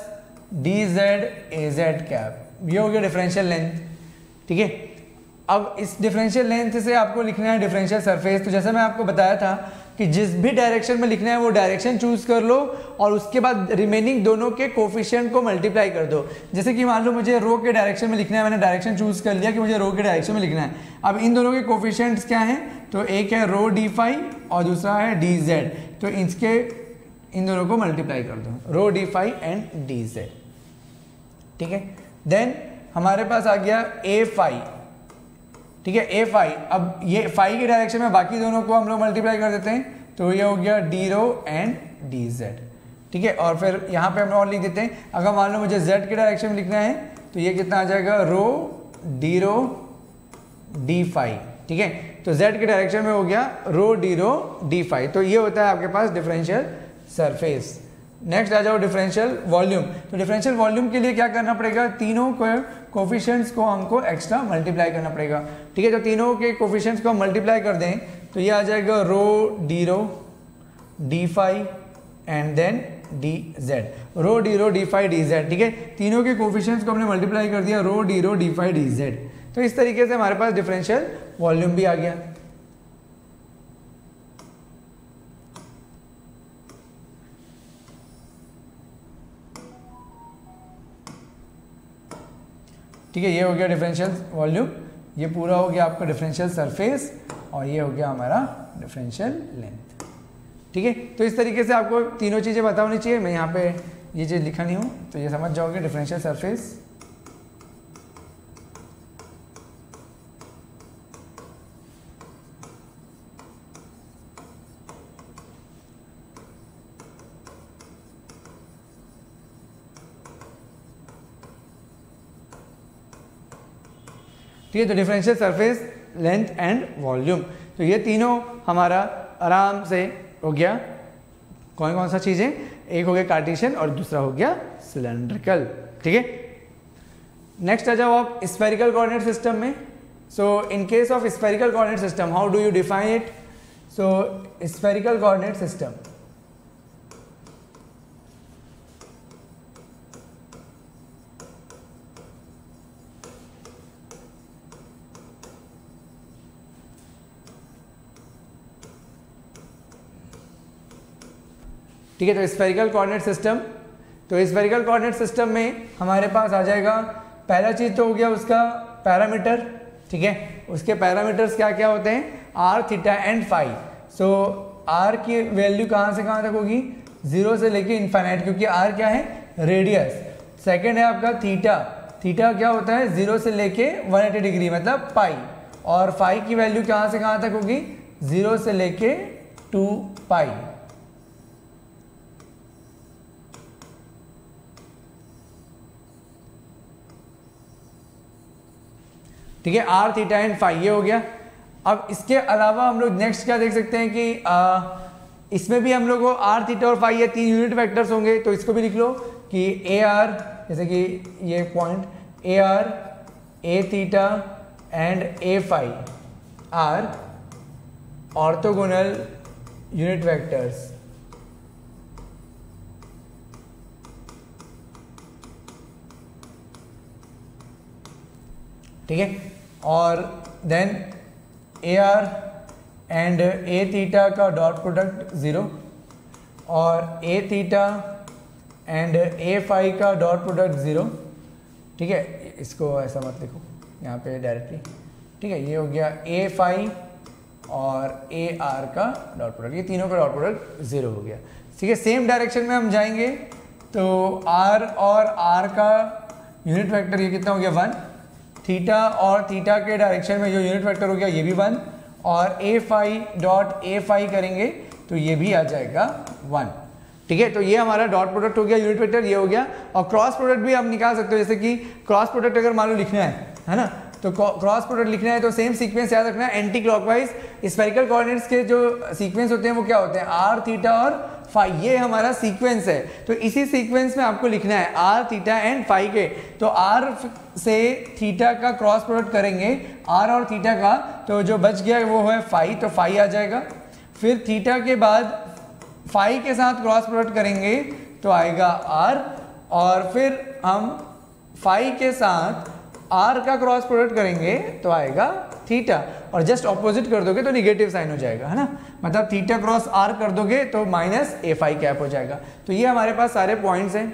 d z A Z cap. ये हो गया differential length. ठीक है, अब इस differential length से आपको लिखना है डिफरेंशियल सरफेस। तो जैसे मैं आपको बताया था कि जिस भी डायरेक्शन में लिखना है वो डायरेक्शन चूज कर लो और उसके बाद रिमेनिंग दोनों के कोफिशिएंट को मल्टीप्लाई कर दो। जैसे कि मान लो मुझे रो के डायरेक्शन में लिखना है, मैंने डायरेक्शन चूज कर लिया कि मुझे रो के डायरेक्शन में लिखना है। अब इन दोनों के कोफिशिएंट्स क्या हैं, तो एक है रो डी फाई और दूसरा है डी जेड, तो इन दोनों को मल्टीप्लाई कर दो, rho D phi and D Z. ठीक है, देन हमारे पास आ गया ए फाई। ठीक है, ए फाई, अब ये फाई के डायरेक्शन में बाकी दोनों को हम लोग मल्टीप्लाई कर देते हैं, तो ये हो गया d rho and D Z. ठीक है, और फिर यहाँ पे हम और लिख देते हैं, अगर मान लो मुझे जेड के डायरेक्शन में लिखना है तो ये कितना आ जाएगा, रो डी फाई। ठीक है, तो जेड के डायरेक्शन में हो गया रो डी फाई। तो ये होता है आपके पास डिफरेंशियल सरफेस। नेक्स्ट आ जाओ डिफरेंशियल वॉल्यूम। तो डिफरेंशियल वॉल्यूम के लिए क्या करना पड़ेगा, तीनों कोफिशिएंट्स को हमको एक्स्ट्रा मल्टीप्लाई करना पड़ेगा। ठीक है, तो तीनों के कोफिशिएंट्स को हम मल्टीप्लाई कर दें तो ये आ जाएगा rho D phi and then D Z, rho D phi D Z. ठीक है, तीनों के कोफिशिएंट्स को हमने मल्टीप्लाई कर दिया, rho D phi D Z. तो इस तरीके से हमारे पास डिफरेंशियल वॉल्यूम भी आ गया। ठीक है, ये हो गया डिफरेंशियल वॉल्यूम, ये पूरा हो गया आपका डिफरेंशियल सरफेस और ये हो गया हमारा डिफरेंशियल लेंथ। ठीक है, तो इस तरीके से आपको तीनों चीज़ें पता होनी चाहिए। मैं यहाँ पे ये चीज़ लिखा नहीं हूँ तो ये समझ जाओगे डिफरेंशियल सरफेस, ठीक है। तो differential surface, length and volume, तो ये तीनों हमारा आराम से हो गया। कौन कौन सा चीज़ें, एक हो गया कार्टेशियन और दूसरा हो गया सिलेंड्रिकल। ठीक है, नेक्स्ट आ जाओ आप स्फेरिकल कोऑर्डिनेट सिस्टम में। So in case of spherical coordinate system, how do you define it? So spherical coordinate system, ठीक है। तो स्फेरिकल कोऑर्डिनेट सिस्टम, तो स्फेरिकल कोऑर्डिनेट सिस्टम में हमारे पास आ जाएगा, पहला चीज तो हो गया उसका पैरामीटर। ठीक है, उसके पैरामीटर्स क्या क्या होते हैं, are, theta and phi. So r की वैल्यू कहाँ से कहाँ तक होगी, 0 से लेके इनफाइनाइट, क्योंकि आर क्या है, रेडियस। सेकेंड है आपका थीटा, थीटा क्या होता है, 0 से लेके 180 डिग्री मतलब पाई। और फाई की वैल्यू कहाँ से कहाँ तक होगी, 0 से लेके 2 पाई। ठीक है, आर, थीटा एंड फाई, ये हो गया। अब इसके अलावा हम लोग नेक्स्ट क्या देख सकते हैं कि इसमें भी हम लोग को आर, थीटा और फाई, ये 3 यूनिट वेक्टर्स होंगे। तो इसको भी लिख लो कि ए आर, जैसे कि ये point a are, A theta and A phi are orthogonal unit vectors. ठीक है, और then a r and a theta का डॉट प्रोडक्ट 0 और a theta and A phi का डॉट प्रोडक्ट 0। ठीक है, इसको ऐसा मत लिखो यहाँ पे डायरेक्टली। ठीक है, ये हो गया ए फाई और ए आर का डॉट प्रोडक्ट, ये तीनों का डॉट प्रोडक्ट 0 हो गया। ठीक है, सेम डायरेक्शन में हम जाएंगे तो आर और आर का यूनिट वेक्टर ये कितना हो गया, 1। थीटा और थीटा के डायरेक्शन में जो यूनिट वेक्टर हो गया ये भी 1, और ए फाई डॉट ए फाई करेंगे तो ये भी आ जाएगा 1। ठीक है, तो ये हमारा डॉट प्रोडक्ट हो गया, यूनिट वेक्टर ये हो गया। और क्रॉस प्रोडक्ट भी हम निकाल सकते हो, जैसे कि क्रॉस प्रोडक्ट अगर मान लो लिखना है ना, तो क्रॉस प्रोडक्ट लिखना है तो सेम सीक्वेंस याद रखना है, एंटी क्लॉकवाइज। स्फेरिकल कोऑर्डिनेट्स के जो सीक्वेंस होते हैं वो क्या होते हैं, आर, थीटा और फाई, ये हमारा सीक्वेंस है। तो इसी सीक्वेंस में आपको लिखना है आर, थीटा एंड फाई के। तो आर से थीटा का क्रॉस प्रोडक्ट करेंगे, आर और थीटा का, तो जो बच गया वो है फाई, तो फाई आ जाएगा। फिर थीटा के बाद फाई के साथ क्रॉस प्रोडक्ट करेंगे तो आएगा आर, और फिर हम फाई के साथ आर का क्रॉस प्रोडक्ट करेंगे तो आएगा थीटा, और जस्ट ऑपोजिट कर दोगे तो निगेटिव साइन हो जाएगा, है ना। मतलब थीटा क्रॉस आर कर दोगे तो माइनस ए फाई कैप हो जाएगा। तो ये हमारे पास सारे पॉइंट्स हैं।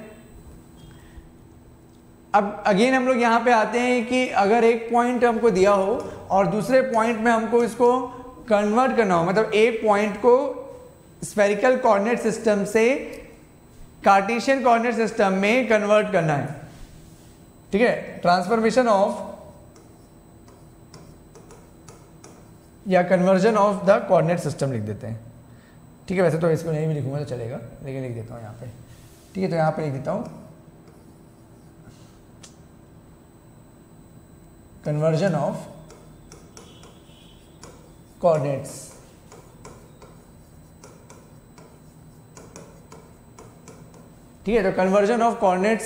अब अगेन हम लोग यहाँ पे आते हैं कि अगर एक पॉइंट हमको दिया हो और दूसरे पॉइंट में हमको इसको कन्वर्ट करना हो, मतलब एक पॉइंट को स्फेरिकल कोऑर्डिनेट सिस्टम से कार्टेशियन कोऑर्डिनेट सिस्टम में कन्वर्ट करना है, ठीक है। ट्रांसफॉर्मेशन ऑफ या conversion of the coordinate system लिख देते हैं, ठीक है। वैसे तो इसको नहीं भी लिखूंगा तो चलेगा, लेकिन लिख देता हूँ यहाँ पे, ठीक है। तो यहाँ पे लिख देता हूँ कन्वर्जन ऑफ कोऑर्डिनेट्स, ठीक है। तो conversion of coordinates,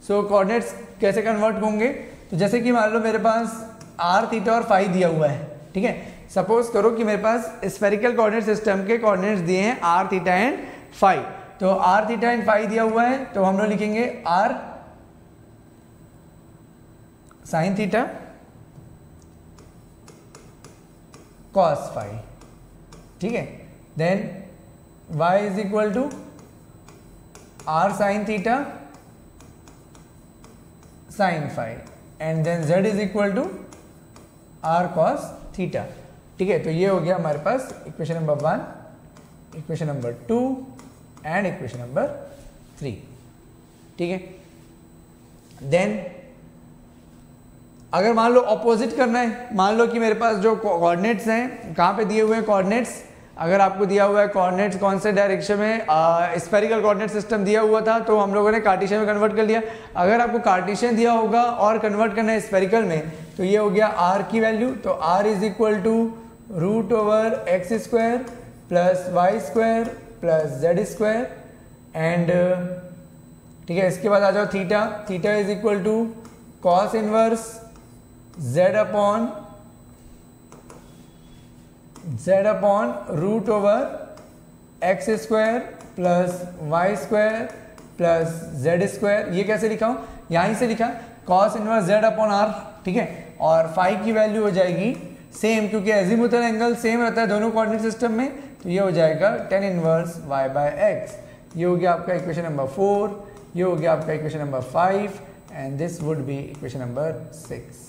so coordinates कैसे कन्वर्ट होंगे, तो जैसे कि मान लो मेरे पास आर थीटा और फाई दिया हुआ है, ठीक है। सपोज करो कि मेरे पास स्फेरिकल कोऑर्डिनेट सिस्टम के कोऑर्डिनेट्स दिए हैं आर थीटा एंड फाई। तो आर थीटा एंड फाई दिया हुआ है तो हम लोग लिखेंगे R sine theta cos phi, ठीक है। Then y is equal to R sine theta sine phi, and then z is equal to R cos theta, ठीक है। तो ये हो गया हमारे पास equation number 1, equation number 2 and equation number 3, ठीक है। देन अगर मान लो ऑपोजिट करना है, मान लो कि मेरे पास जो कोऑर्डिनेट्स हैं, कहाँ पे दिए हुए हैं कोऑर्डिनेट्स, अगर आपको दिया हुआ है कोऑर्डिनेट्स कौन से डायरेक्शन में, स्फेरिकल कोऑर्डिनेट सिस्टम दिया हुआ था तो हम लोगों ने कार्टेशियन में कन्वर्ट कर लिया। अगर आपको कार्टेशियन दिया होगा और कन्वर्ट करना है स्फेरिकल में, तो ये हो गया आर की वैल्यू, तो R is equal to root over x square plus Y square plus Z square, and ठीक है। इसके बाद आ जाओ theta, theta is equal to cos inverse z upon root over x square plus Y square plus Z square. ये कैसे लिखा हूँ, यहीं से लिखा cos inverse z upon R, ठीक है। और फाई की वैल्यू हो जाएगी सेम, क्योंकि एजीमुथल एंगल सेम रहता है दोनों कोऑर्डिनेट सिस्टम में, तो ये हो जाएगा tan inverse y by x। ये हो गया आपका इक्वेशन नंबर 4, ये हो गया आपका equation number 5, and this would be equation number 6,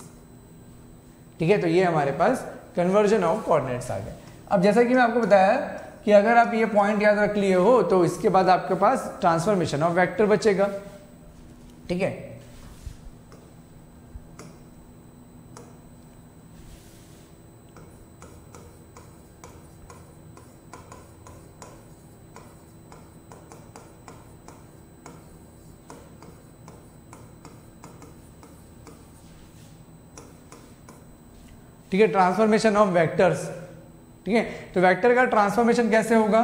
ठीक है। तो ये हमारे पास कन्वर्जन ऑफ कोऑर्डिनेट्स आ गए। अब जैसा कि मैं आपको बताया कि अगर आप ये पॉइंट याद रख लिए हो तो इसके बाद आपके पास ट्रांसफॉर्मेशन ऑफ वेक्टर बचेगा, ठीक है। ठीक है, ट्रांसफॉर्मेशन ऑफ वेक्टर्स, ठीक है। तो वेक्टर का ट्रांसफॉर्मेशन कैसे होगा,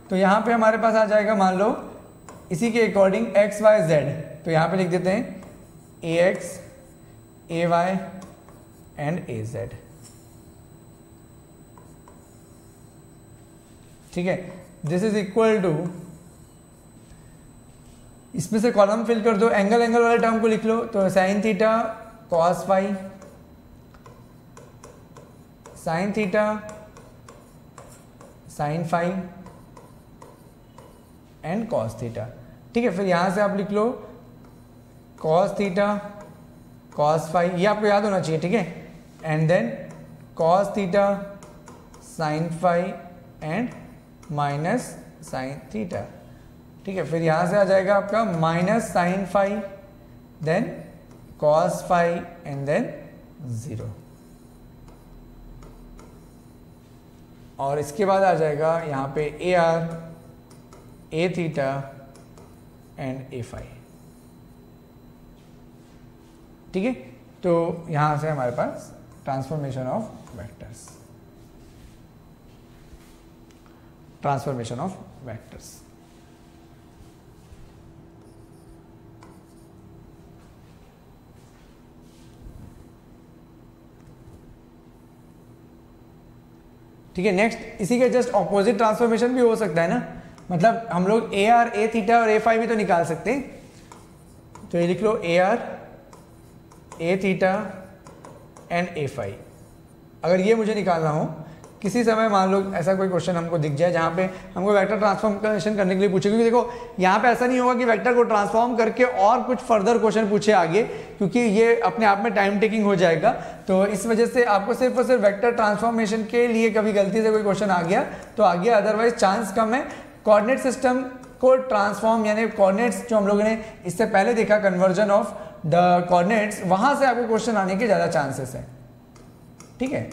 तो यहाँ पे हमारे पास आ जाएगा, मान लो इसी के अकॉर्डिंग एक्स वाई जेड, तो यहाँ पे लिख देते हैं A x A Y and A Z, ठीक है। दिस इज इक्वल टू, इसमें से कॉलम फिल कर दो, एंगल एंगल वाले टर्म को लिख लो, तो sine theta cos phi, sine theta sine phi and cos theta, ठीक है। फिर यहां से आप लिख लो कॉस थीटा कॉस फाई, ये आपको याद होना चाहिए, ठीक है। And then cos theta sine phi and minus sine theta, ठीक है। फिर यहां से आ जाएगा आपका minus sine phi, then cos phi and then 0, और इसके बाद आ जाएगा यहाँ पे A R A theta and A phi, ठीक है। तो यहाँ से हमारे पास transformation of vectors, transformation of vectors, ठीक है। नेक्स्ट इसी के जस्ट ऑपोजिट ट्रांसफॉर्मेशन भी हो सकता है ना, मतलब हम लोग ए आर ए थीटा और ए फाई भी तो निकाल सकते हैं, तो ये लिख लो A R A theta and A phi. अगर ये मुझे निकालना हो किसी समय, मान लो ऐसा कोई क्वेश्चन हमको दिख जाए जहाँ पे हमको वेक्टर ट्रांसफॉर्मेशन करने के लिए पूछे, क्योंकि देखो यहाँ पे ऐसा नहीं होगा कि वेक्टर को ट्रांसफॉर्म करके और कुछ फर्दर क्वेश्चन पूछे आगे, क्योंकि ये अपने आप में टाइम टेकिंग हो जाएगा। तो इस वजह से आपको सिर्फ और सिर्फ वेक्टर ट्रांसफॉर्मेशन के लिए कभी गलती से कोई क्वेश्चन आ गया तो आ गया, अदरवाइज चांस कम है। कोऑर्डिनेट सिस्टम को ट्रांसफॉर्म यानी कोऑर्डिनेट्स जो हम लोगों ने इससे पहले देखा, कन्वर्जन ऑफ द कोऑर्डिनेट्स, वहां से आपको क्वेश्चन आने के ज्यादा चांसेस है। ठीक है,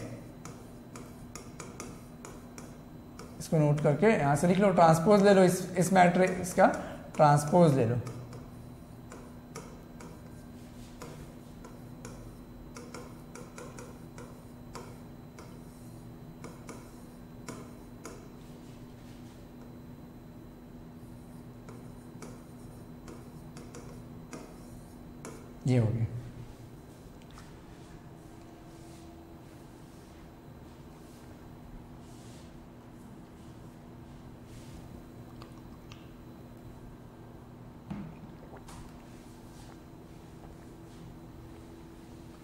इसको नोट करके यहां से लिख लो, ट्रांसपोज ले लो, इस मैट्रिक्स का ट्रांसपोज ले लो। ये हो गया।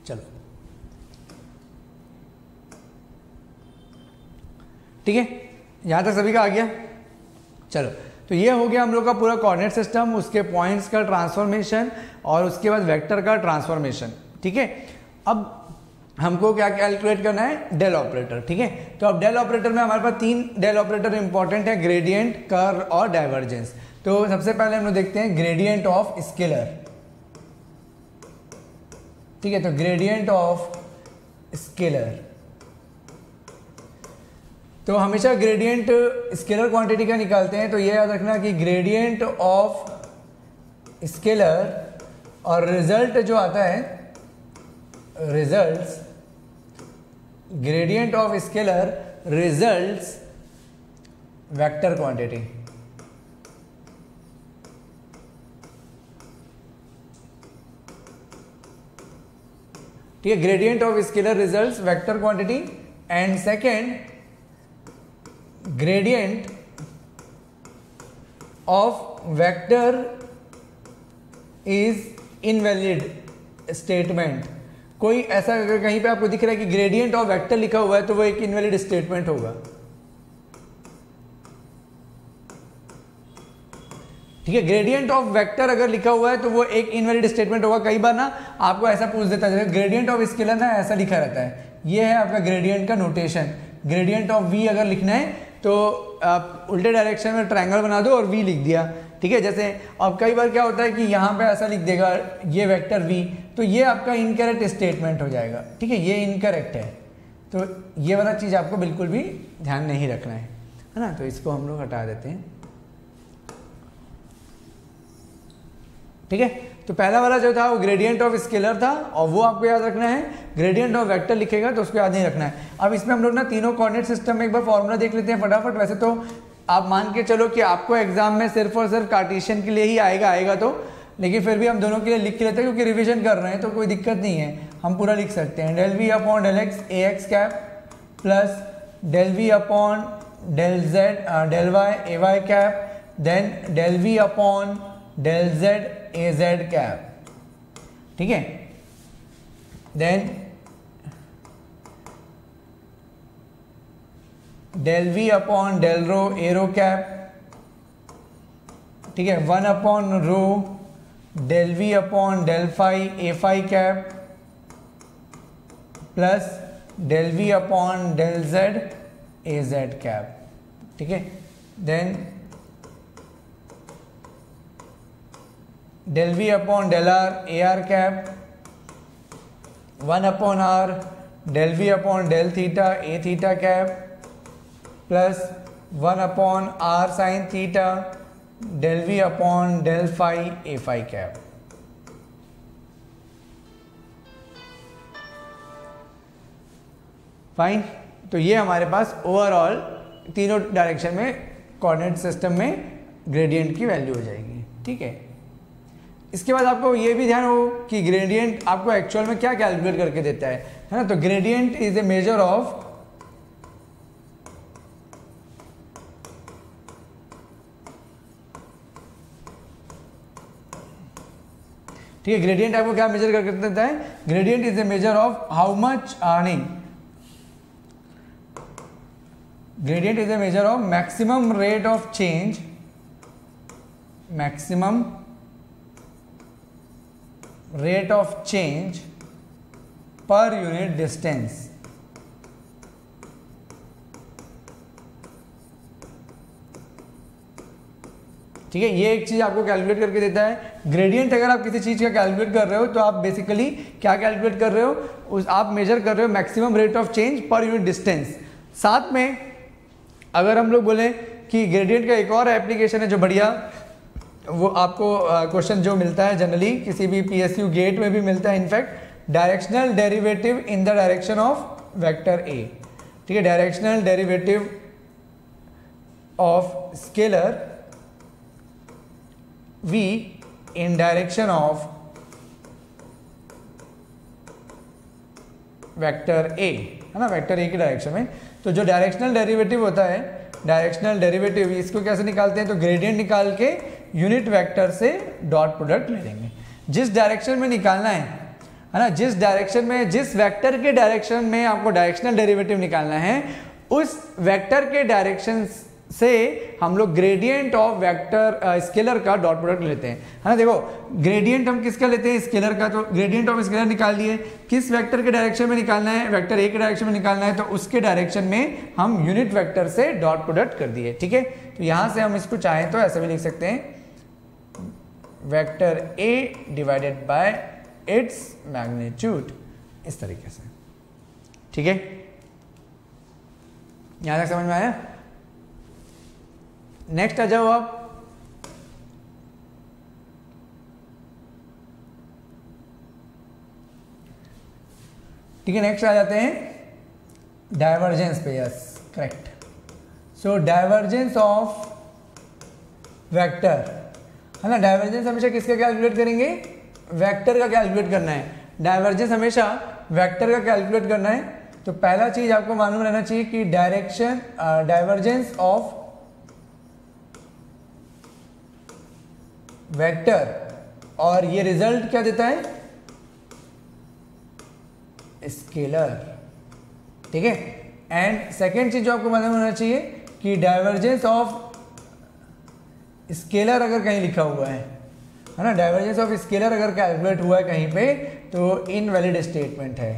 चलो ठीक है, यहां तक सभी का आ गया। चलो, तो ये हो गया हम लोग का पूरा कोऑर्डिनेट सिस्टम, उसके पॉइंट्स का ट्रांसफॉर्मेशन और उसके बाद वेक्टर का ट्रांसफॉर्मेशन। ठीक है, अब हमको क्या कैलकुलेट करना है, डेल ऑपरेटर। ठीक है, तो अब डेल ऑपरेटर में हमारे पास 3 डेल ऑपरेटर इंपॉर्टेंट है, ग्रेडियंट, कर्ल और डाइवर्जेंस। तो सबसे पहले हम लोग देखते हैं ग्रेडियंट ऑफ स्केलर। ठीक है, तो ग्रेडियंट ऑफ स्केलर, तो हमेशा ग्रेडियंट स्केलर क्वांटिटी का निकालते हैं, तो ये याद रखना कि ग्रेडियंट ऑफ स्केलर और रिजल्ट जो आता है, results, gradient of scalar results vector quantity. ठीक है, gradient of scalar results vector quantity. And second, gradient of vector is invalid statement. कोई ऐसा अगर कहीं पे आपको दिख रहा है कि ग्रेडियंट ऑफ वेक्टर लिखा हुआ है तो वो एक इनवैलिड स्टेटमेंट होगा। ठीक है, ग्रेडियंट ऑफ वेक्टर अगर लिखा हुआ है तो वो एक इनवैलिड स्टेटमेंट होगा। कई बार ना आपको ऐसा पूछ देता है, ग्रेडियंट ऑफ स्केलर ना ऐसा लिखा रहता है, ये है आपका ग्रेडियंट का नोटेशन। ग्रेडियंट ऑफ वी अगर लिखना है तो आप उल्टे डायरेक्शन में ट्रायंगल बना दो और वी लिख दिया। ठीक है, जैसे अब कई बार क्या होता है कि यहाँ पे ऐसा लिख देगा ये वेक्टर वी, तो ये आपका इनकरेक्ट स्टेटमेंट हो जाएगा। ठीक है, ये इनकरेक्ट है, तो ये वाला चीज़ आपको बिल्कुल भी ध्यान नहीं रखना है ना। तो इसको हम लोग हटा देते हैं। ठीक है, तो पहला वाला जो था वो ग्रेडियंट ऑफ स्केलर था और वो आपको याद रखना है। ग्रेडियंट ऑफ वेक्टर लिखेगा तो उसको याद नहीं रखना है। अब इसमें हम लोग ना तीनों कोऑर्डिनेट सिस्टम में एक बार फॉर्मूला देख लेते हैं फटाफट। वैसे तो आप मान के चलो कि आपको एग्जाम में सिर्फ और सिर्फ कार्टेशियन के लिए ही आएगा तो, लेकिन फिर भी हम दोनों के लिए लिख के लेते हैं क्योंकि रिविजन कर रहे हैं तो कोई दिक्कत नहीं है, हम पूरा लिख सकते हैं। Del V upon del X A X cap plus del V upon del Z del Y A Y cap, then del V upon del Z A Z cap. ठीक है, then del V upon del rho ए rho cap. ठीक है, 1 upon rho del V upon del phi ए phi cap plus del V upon del Z ए Z cap. ठीक है, then del V upon del R A R cap, 1 upon R del V upon del theta A theta cap plus 1 upon R sine theta del V upon del phi A phi cap. Fine, तो ये हमारे पास overall तीनों direction में coordinate system में gradient की value हो जाएगी। ठीक है, इसके बाद आपको ये भी ध्यान हो कि ग्रेडियंट आपको एक्चुअल में क्या कैलकुलेट करके देता है ना। तो gradient is a measure of ठीक है, ग्रेडियंट आपको क्या मेजर कर देता है? Gradient is a measure of how much earning, gradient is a measure of maximum rate of change, maximum rate of change per unit distance. ठीक है, ये एक चीज आपको कैलकुलेट करके देता है। ग्रेडियंट अगर आप किसी चीज का कैलकुलेट कर रहे हो तो आप बेसिकली क्या कैलकुलेट कर रहे हो? उस आप मेजर कर रहे हो maximum rate of change per unit distance. साथ में अगर हम लोग बोलें कि ग्रेडियंट का एक और एप्लीकेशन है जो बढ़िया, वो आपको क्वेश्चन जो मिलता है जनरली किसी भी PSU गेट में भी मिलता है, in fact directional derivative in the direction of vector A. ठीक है, directional derivative of scalar v in direction of vector a, है ना, वेक्टर a की डायरेक्शन में। तो जो डायरेक्शनल डेरिवेटिव होता है, डायरेक्शनल डेरिवेटिव, इसको कैसे निकालते हैं? तो ग्रेडियंट निकाल के यूनिट वेक्टर से डॉट प्रोडक्ट ले लेंगे। जिस डायरेक्शन में निकालना है ना, जिस डायरेक्शन में, जिस वेक्टर के डायरेक्शन में आपको डायरेक्शनल डेरिवेटिव निकालना है, उस वेक्टर के डायरेक्शन से हम लोग ग्रेडियंट ऑफ वेक्टर स्केलर का डॉट प्रोडक्ट लेते हैं, है ना। देखो ग्रेडियंट हम किसका लेते हैं? स्केलर का। तो ग्रेडियंट ऑफ स्केलर निकाल लिए, किस वेक्टर के डायरेक्शन में निकालना है? वेक्टर ए के डायरेक्शन में निकालना है, तो उसके डायरेक्शन में हम यूनिट वेक्टर से डॉट प्रोडक्ट कर दिए। ठीक है, तो यहां से हम इसको चाहें तो ऐसे भी लिख सकते हैं, vector A divided by its magnitude, इस तरीके से। ठीक है, यहां तक समझ में आया? नेक्स्ट आ जाओ आप, ठीक है, नेक्स्ट आ जाते हैं डाइवर्जेंस पे। Yes, correct. So divergence of vector, है ना। डाइवर्जेंस हमेशा किसका कैलकुलेट करेंगे? वेक्टर का कैलकुलेट करना है। डाइवर्जेंस हमेशा वेक्टर का कैलकुलेट करना है। तो पहला चीज आपको मालूम रहना चाहिए कि डायरेक्शन, डाइवर्जेंस ऑफ वेक्टर, और ये रिजल्ट क्या देता है? स्केलर। ठीक है, एंड सेकेंड चीज जो आपको मालूम होना चाहिए कि डाइवर्जेंस ऑफ स्केलर अगर कहीं लिखा हुआ है ना, डाइवर्जेंस ऑफ स्केलर अगर कैलकुलेट हुआ है कहीं पे, तो इनवैलिड स्टेटमेंट है।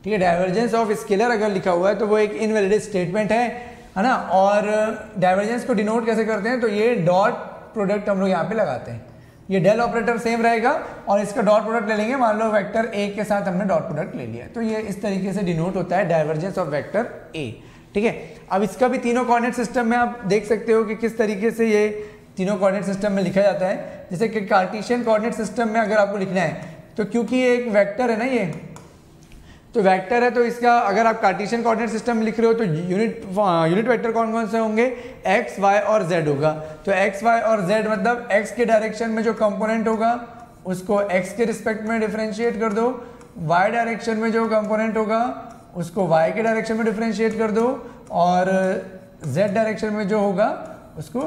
ठीक है, डाइवर्जेंस ऑफ स्केलर अगर लिखा हुआ है तो वो एक इनवैलिड स्टेटमेंट है ना। और डाइवर्जेंस को डिनोट कैसे करते हैं? तो ये डॉट प्रोडक्ट हम लोग यहाँ पे लगाते हैं। ये डेल ऑपरेटर सेम रहेगा और इसका डॉट प्रोडक्ट ले लेंगे। मान लो वेक्टर ए के साथ हमने डॉट प्रोडक्ट ले लिया, तो ये इस तरीके से डिनोट होता है डाइवर्जेंस ऑफ वेक्टर ए। ठीक है, अब इसका भी तीनों कोऑर्डिनेट सिस्टम में आप देख सकते हो कि किस तरीके से ये तीनों कोऑर्डिनेट सिस्टम में लिखा जाता है। जैसे कि कार्टेशियन कोऑर्डिनेट सिस्टम में अगर आपको लिखना है, तो क्योंकि ये एक वेक्टर है ना, ये तो वेक्टर है, तो इसका अगर आप कार्टेशियन कोऑर्डिनेट सिस्टम में लिख रहे हो तो यूनिट वेक्टर कौन कौन से होंगे? एक्स, वाई और जेड होगा। तो एक्स, वाई और जेड मतलब एक्स के डायरेक्शन में जो कंपोनेंट होगा उसको एक्स के रिस्पेक्ट में डिफरेंशिएट कर दो, वाई डायरेक्शन में जो कंपोनेंट होगा उसको वाई के डायरेक्शन में डिफरेंशिएट कर दो, और जेड डायरेक्शन में जो होगा उसको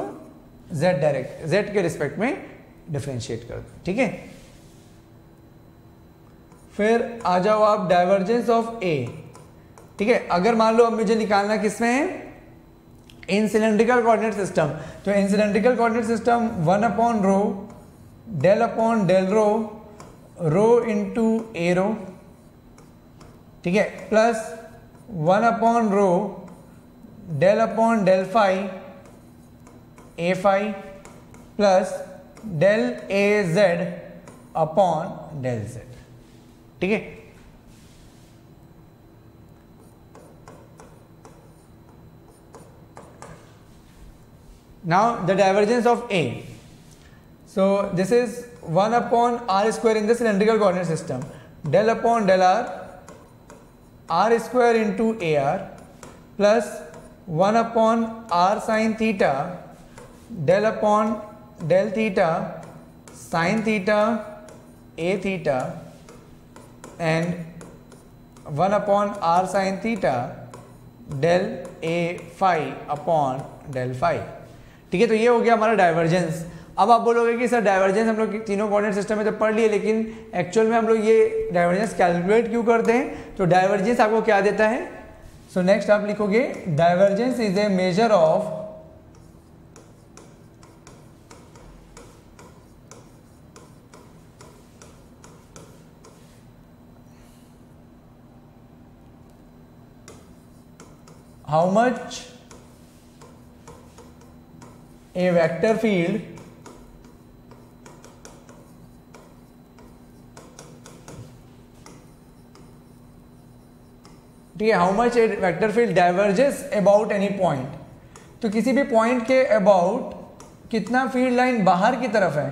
जेड के रिस्पेक्ट में डिफरेंशिएट कर दो। ठीक है, फिर आ जाओ आप डाइवर्जेंस ऑफ ए। ठीक है, अगर मान लो अब मुझे निकालना किसमें है? In cylindrical coordinate system. तो in cylindrical coordinate system 1 upon rho del upon del rho, rho into A rho, ठीक है, plus 1 upon rho del upon del phi A phi, plus del A Z upon del Z. ठीक है, now the divergence of A. So this is 1 upon r square in the cylindrical coordinate system, del upon del r square into AR, plus 1 upon r sin theta, del upon del theta sin theta a theta, and 1 upon r sin theta del A phi upon del phi. ठीक है, तो ये हो गया हमारा divergence. अब आप बोलोगे कि सर डाइवर्जेंस हम लोग तीनों कोऑर्डिनेट सिस्टम में तो पढ़ लिए, लेकिन एक्चुअल में हम लोग ये डाइवर्जेंस कैलकुलेट क्यों करते हैं? तो डाइवर्जेंस आपको क्या देता है? सो नेक्स्ट आप लिखोगे divergence is a measure of how much a vector field ठीक है, how much A vector field diverges about any point. तो किसी भी पॉइंट के अबाउट कितना फील्ड लाइन बाहर की तरफ है,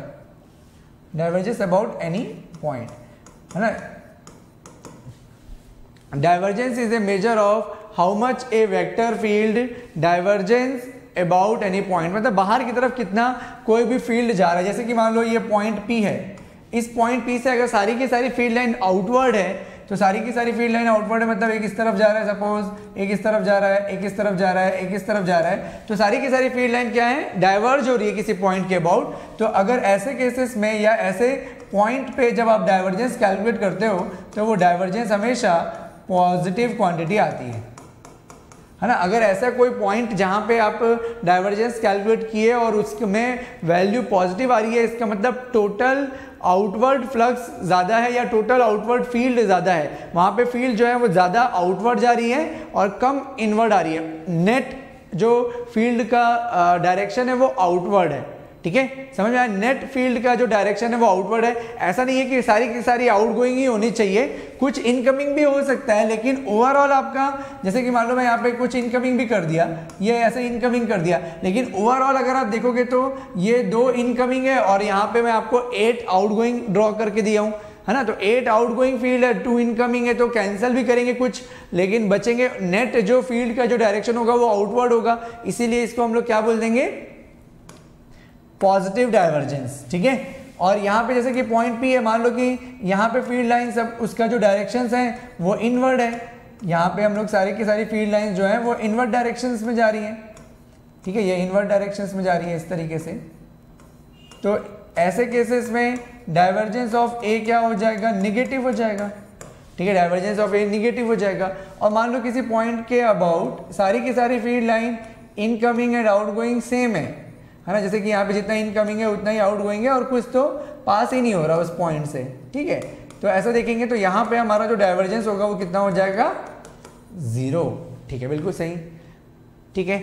डाइवर्जेस अबाउट एनी पॉइंट, है ना। Divergence is a measure of how much A vector field divergence about any point, मतलब बाहर की तरफ कितना कोई भी फील्ड जा रहा है। जैसे कि मान लो ये पॉइंट P है, इस पॉइंट P से अगर सारी की सारी फील्ड लाइन आउटवर्ड है, तो सारी की सारी फील्ड लाइन आउटवर्ड है, मतलब एक इस तरफ जा रहा है, सपोज एक इस तरफ जा रहा है, एक इस तरफ जा रहा है, एक इस तरफ जा रहा है, तो सारी की सारी फील्ड लाइन क्या है, डाइवर्ज हो रही है किसी पॉइंट के अबाउट। तो अगर ऐसे केसेस में या ऐसे पॉइंट पे जब आप डाइवर्जेंस कैलकुलेट करते हो तो वो डाइवर्जेंस हमेशा पॉजिटिव क्वांटिटी आती है ना। अगर ऐसा कोई पॉइंट जहां पे आप डाइवर्जेंस कैलकुलेट किए और उसमें वैल्यू पॉजिटिव आ रही है, इसका मतलब टोटल आउटवर्ड फ्लक्स ज़्यादा है या टोटल आउटवर्ड फील्ड ज़्यादा है, वहाँ पे फील्ड जो है वो ज़्यादा आउटवर्ड जा रही है और कम इनवर्ड आ रही है। नेट जो फील्ड का डायरेक्शन है वो आउटवर्ड है। ठीक है, समझ में आया? नेट फील्ड का जो डायरेक्शन है वो आउटवर्ड है। ऐसा नहीं है कि सारी की सारी आउटगोइंग ही होनी चाहिए, कुछ इनकमिंग भी हो सकता है, लेकिन ओवरऑल आपका, जैसे कि मान लो मैं यहाँ पे कुछ इनकमिंग भी कर दिया, ये ऐसे इनकमिंग कर दिया, लेकिन ओवरऑल अगर आप देखोगे तो ये 2 इनकमिंग है और यहाँ पे मैं आपको 8 आउटगोइंग ड्रॉ करके दिया हूँ, है ना। तो 8 आउटगोइंग फील्ड है, 2 इनकमिंग है, तो कैंसिल भी करेंगे कुछ, लेकिन बचेंगे। नेट जो फील्ड का जो डायरेक्शन होगा वो आउटवर्ड होगा, इसीलिए इसको हम लोग क्या बोल देंगे, पॉजिटिव डाइवर्जेंस। ठीक है, और यहाँ पे जैसे कि पॉइंट P है, मान लो कि यहाँ पे फील्ड लाइन सब उसका जो डायरेक्शंस हैं वो इनवर्ड है, यहाँ पे हम लोग सारी की सारी फील्ड लाइंस जो हैं वो इनवर्ड डायरेक्शंस में जा रही हैं। ठीक है, ये इनवर्ड डायरेक्शंस में जा रही है इस तरीके से। तो ऐसे केसेस में डाइवर्जेंस ऑफ ए क्या हो जाएगा, निगेटिव हो जाएगा। ठीक है, डाइवर्जेंस ऑफ ए निगेटिव हो जाएगा। और मान लो किसी पॉइंट के अबाउट सारी की सारी field line incoming and outgoing same है ना। जैसे कि यहाँ पे जितना इनकमिंग है उतना ही आउटगोइंग है और कुछ तो पास ही नहीं हो रहा उस पॉइंट से। ठीक है, तो ऐसा देखेंगे तो यहाँ पे हमारा जो डाइवर्जेंस होगा वो कितना हो जाएगा, 0। ठीक है, बिल्कुल सही। ठीक है,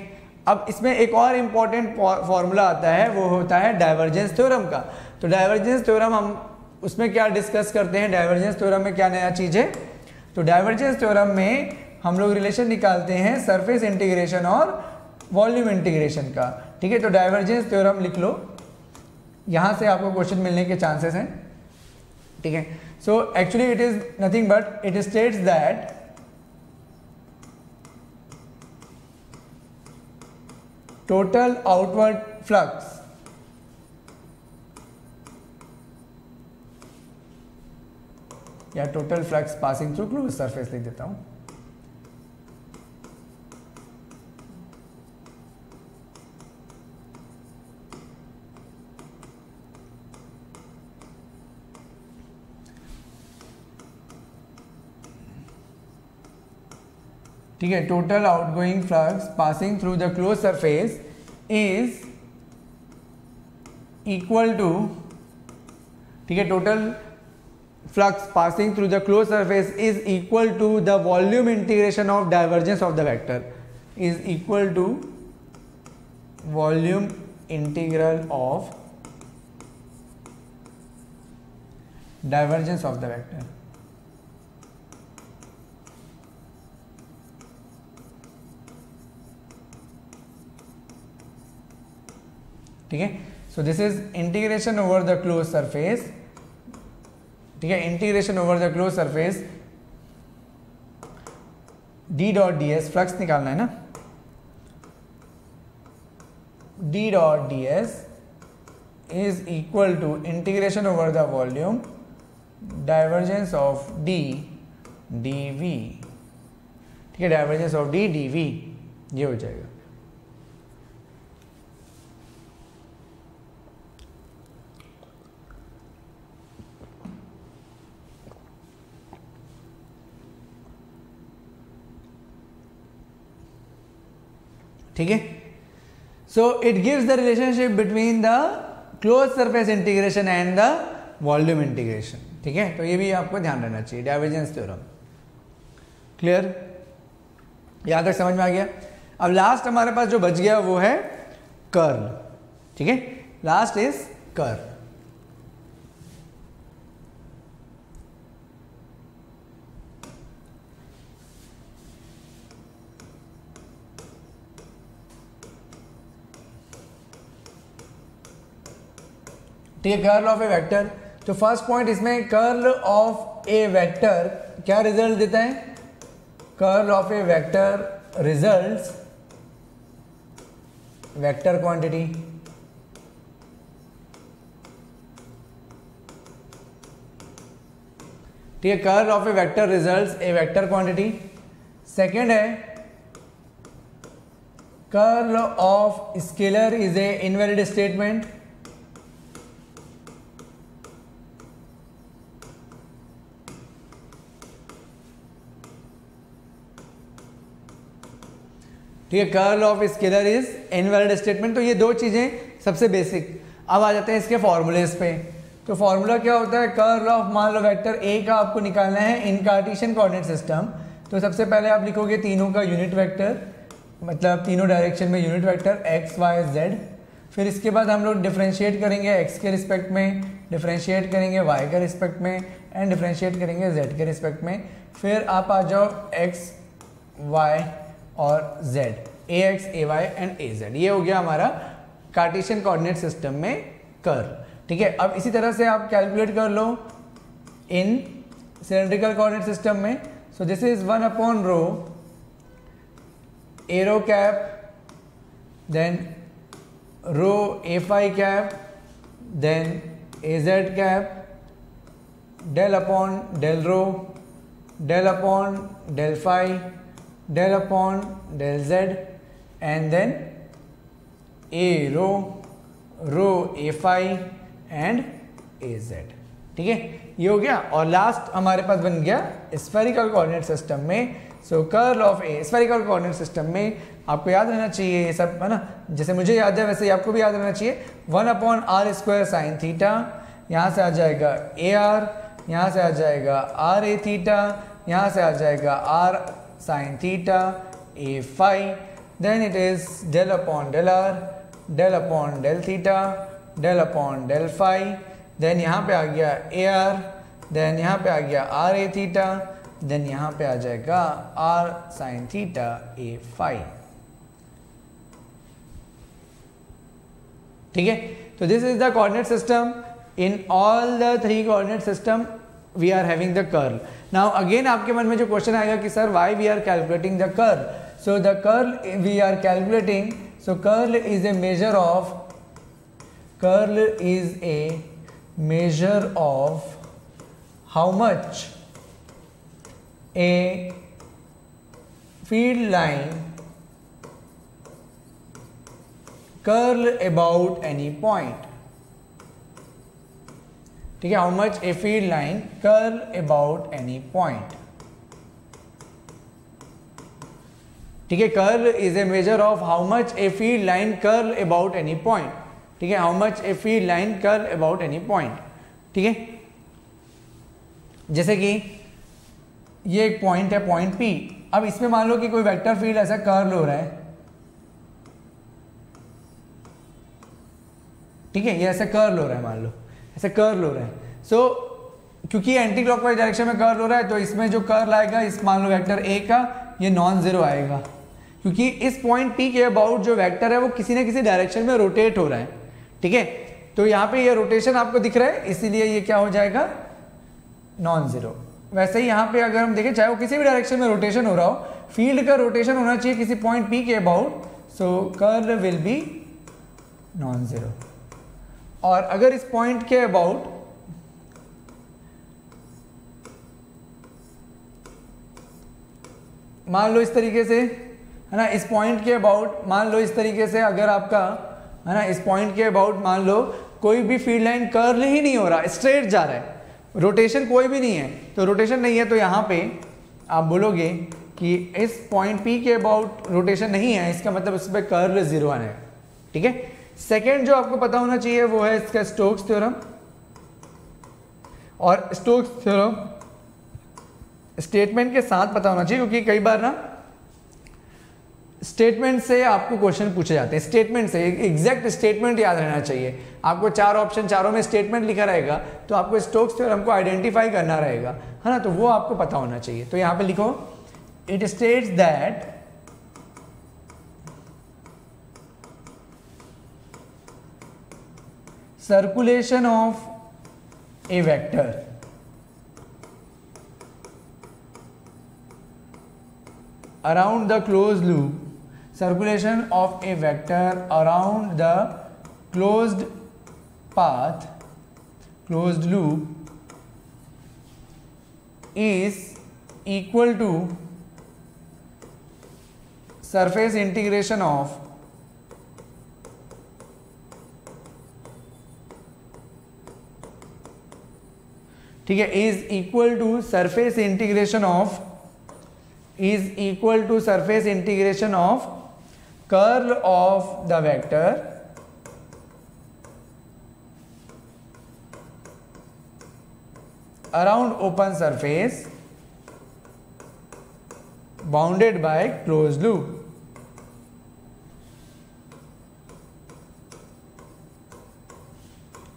अब इसमें एक और इम्पॉर्टेंट फॉर्मूला आता है, वो होता है डाइवर्जेंस थ्योरम का। तो डाइवर्जेंस थ्योरम हम उसमें क्या डिस्कस करते हैं, डाइवर्जेंस थ्योरम में क्या नया चीज़ है। तो डाइवर्जेंस थ्योरम में हम लोग रिलेशन निकालते हैं सरफेस इंटीग्रेशन और वॉल्यूम इंटीग्रेशन का। ठीक है, तो डाइवर्जेंस थ्योरम लिख लो, यहाँ से आपको क्वेश्चन मिलने के चांसेस हैं। ठीक है, so actually it is nothing but it states that total outward flux या total flux passing through close surface लिख देता हूं। ठीक है, total outgoing flux passing through the close surface is equal to, ठीक है, total flux passing through the close surface is equal to the volume integration of divergence of the vector, is equal to volume integral of divergence of the vector. ठीक है, so this is integration over the close surface. ठीक है, integration over the close surface d dot D S, flux निकालना है ना, d dot D S is equal to integration over the volume divergence of d dv। ठीक ठीक है, divergence of D D V ये हो जाएगा। ठीक है, so it gives the relationship between the close surface integration and the volume integration. ठीक है, तो ये भी आपको ध्यान रहना चाहिए, डाइवर्जेंस थ्योरम। क्लियर, यहां तक समझ में आ गया। अब लास्ट हमारे पास जो बच गया वो है कर्ल। ठीक है, लास्ट इज कर्ल। ठीक है, कर्ल ऑफ ए वेक्टर। तो फर्स्ट पॉइंट इसमें कर्ल ऑफ ए वेक्टर क्या रिजल्ट देता है? Curl of a vector results vector quantity. ठीक है, curl of a vector results a vector quantity. Second है curl of scalar is a invalid statement. ठीक है, curl of scalar is invalid statement. तो ये दो चीजें सबसे बेसिक। अब आ जाते हैं इसके फॉर्मूलेस पे। तो फॉर्मूला क्या होता है? कर्ल ऑफ, मान लो वेक्टर ए का आपको निकालना है इन कार्टेशियन कोऑर्डिनेट सिस्टम। तो सबसे पहले आप लिखोगे तीनों का यूनिट वेक्टर, मतलब तीनों डायरेक्शन में unit vector X Y Z. फिर इसके बाद हम लोग डिफ्रेंशिएट करेंगे एक्स के रिस्पेक्ट में, डिफ्रेंशिएट करेंगे वाई के रिस्पेक्ट में एंड डिफ्रेंशिएट करेंगे जेड के रिस्पेक्ट में। फिर आप आ जाओ एक्स वाई और z, ax, ay and az। ये हो गया हमारा कार्टेशियन कोऑर्डिनेट सिस्टम में कर्ल। ठीक है, अब इसी तरह से आप कैलकुलेट कर लो इन सिलेंड्रिकल कोऑर्डिनेट सिस्टम में। सो दिस इज 1/रो A rho cap, then rho A phi cap, then az cap, del upon del rho, del upon del phi, del upon del z and then a rho a phi and az। ठीक है, ये हो गया। और last हमारे पास बन गया spherical coordinate system में। So curl of a spherical coordinate system में आपको याद रहना चाहिए ये सब, है ना, जैसे मुझे याद है वैसे ही आपको भी याद रहना चाहिए। 1/r² साइन थीटा, यहाँ से आ जाएगा ar, यहाँ से आ जाएगा r a थीटा, यहाँ से आ जाएगा r sin theta a phi, then it is del upon del r, del upon del theta, del upon del phi, then यहाँ पे आ गया ar, then यहाँ पे आ गया r a theta, then यहाँ पे आ जाएगा r sin theta a phi। ठीक है, तो this is the coordinate system. In all the 3 coordinate system we are having the curl. Now again आपके मन में जो क्वेश्चन आएगा कि sir why we are calculating the curl? So the curl we are calculating, so curl is a measure of, curl is a measure of how much a field line curl about any point. ठीक है, how much a field line curl about any point. ठीक है, curl is a measure of how much a field line curl about any point. ठीक है, how much a field line curl about any point. ठीक है, जैसे कि ये एक पॉइंट है, पॉइंट P। अब इसमें मान लो कि कोई वेक्टर फील्ड ऐसा कर्ल हो रहा है। ठीक है, ये ऐसे कर्ल हो रहा है, मान लो ऐसे कर्ल हो रहा है। सो क्योंकि एंटी क्लॉकवाइज डायरेक्शन में कर्ल हो रहा है तो इसमें जो कर्ल आएगा इस मान लो वेक्टर ए का, ये नॉन जीरो आएगा, क्योंकि इस पॉइंट P के अबाउट जो वेक्टर है वो किसी न किसी डायरेक्शन में रोटेट हो रहा है। ठीक है, तो यहाँ पे ये रोटेशन आपको दिख रहा है, इसीलिए ये क्या हो जाएगा? Non zero. वैसे ही यहाँ पे अगर हम देखें, चाहे वो किसी भी डायरेक्शन में रोटेशन हो रहा हो, फील्ड का रोटेशन होना चाहिए किसी पॉइंट P के about, so curl will be non zero. और अगर इस पॉइंट के अबाउट मान लो इस तरीके से, है ना, इस पॉइंट के अबाउट मान लो इस तरीके से, अगर आपका, है ना, इस पॉइंट के अबाउट मान लो कोई भी फील्ड लाइन कर्ल ही नहीं हो रहा, स्ट्रेट जा रहा है, रोटेशन कोई भी नहीं है, तो रोटेशन नहीं है, तो यहाँ पे आप बोलोगे कि इस पॉइंट P के अबाउट रोटेशन नहीं है, इसका मतलब उस पर कर्ल 0 आना है। ठीक है। सेकेंड जो आपको पता होना चाहिए वो है इसका स्टोक्स थ्योरम, और स्टोक्स थ्योरम स्टेटमेंट के साथ पता होना चाहिए, क्योंकि कई बार ना स्टेटमेंट से आपको क्वेश्चन पूछे जाते हैं, स्टेटमेंट से एग्जैक्ट स्टेटमेंट याद रहना चाहिए आपको। 4 ऑप्शन, चारों में स्टेटमेंट लिखा रहेगा, तो आपको स्टोक्स थ्योरम को आइडेंटिफाई करना रहेगा, है ना, तो वो आपको पता होना चाहिए। तो यहां पे लिखो, it states that circulation of a vector around the closed loop, circulation of a vector around the closed path, closed loop, is equal to surface integration of ठीक है, is equal to surface integration of, is equal to surface integration of curl of the vector around open surface bounded by closed loop।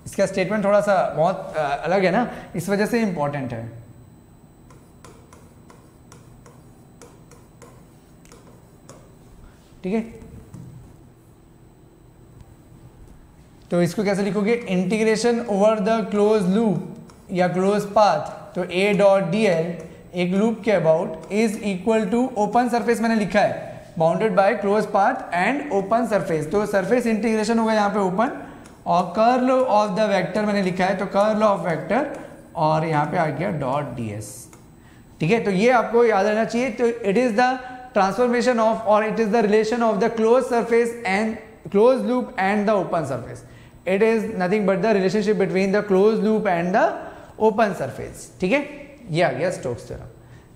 इसका statement थोड़ा सा बहुत अलग है ना, इस वजह से इंपॉर्टेंट है। ठीक है, तो इसको कैसे लिखोगे, integration over the close loop या क्लोज पाथ, तो A डॉट डी एल एक लूप के about is equal to open surface, मैंने लिखा है bounded by close path and open surface, तो सरफेस इंटीग्रेशन होगा यहाँ पे ओपन, और कर्ल ऑफ द वेक्टर मैंने लिखा है, तो कर्ल ऑफ वेक्टर, और यहाँ पे आ गया डॉट डी एस। ठीक है, तो ये आपको याद रहना चाहिए। तो it is the transformation of, or it is the relation of the closed surface and closed loop and the open surface. It is nothing but the relationship between the closed loop and the open surface। ठीक है, ये आ गया Stokes theorem.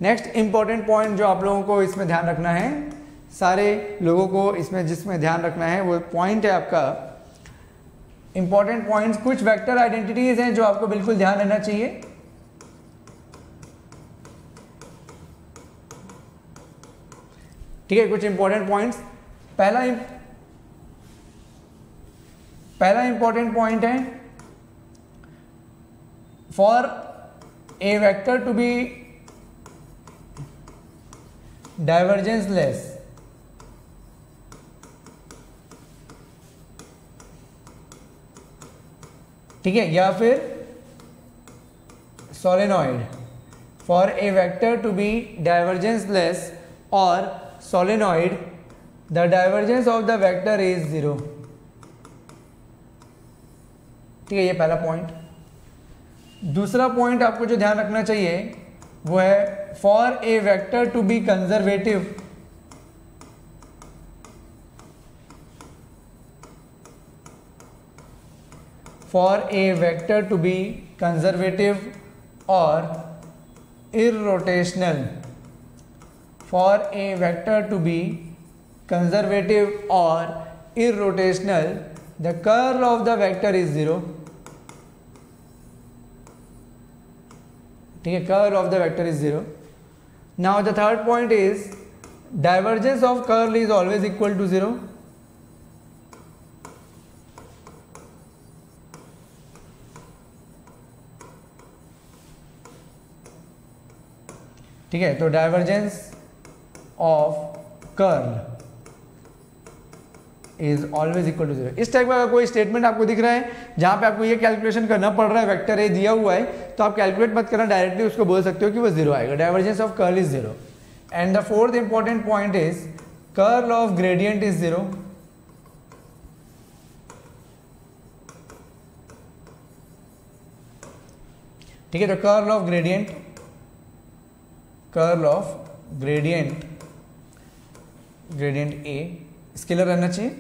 Next important point जो आप लोगों को इसमें ध्यान रखना है, सारे लोगों को इसमें जिसमें ध्यान रखना है वो पॉइंट है आपका इंपॉर्टेंट पॉइंट्स। कुछ वेक्टर आइडेंटिटीज हैं जो आपको बिल्कुल ध्यान रहना चाहिए। ठीक है, कुछ इंपॉर्टेंट पॉइंट्स। पहला इंपॉर्टेंट पॉइंट है, for a vector to be divergence less, ठीक है, या फिर solenoid, for a vector to be divergence less और solenoid, the divergence of the vector is 0। ठीक है, ये पहला पॉइंट। दूसरा पॉइंट आपको जो ध्यान रखना चाहिए वो है, for a vector to be conservative, for a vector to be conservative और irrotational, for a vector to be conservative or irrotational, the curl of the vector is 0। ठीक है, curl of the vector is 0। Now the third point is divergence of curl is always equal to 0। ठीक है, तो divergence of curl is always equal to 0। इस type का कोई statement आपको दिख रहा है जहां पे आपको ये कैलकुलेशन करना पड़ रहा है, वेक्टर ए दिया हुआ है, तो आप कैलकुलेट मत करना, डायरेक्टली उसको बोल सकते हो कि वो 0 आएगा। Divergence of curl is 0। And the fourth important point is curl of gradient is 0। ठीक है, तो curl of gradient gradient a scalar रहना चाहिए,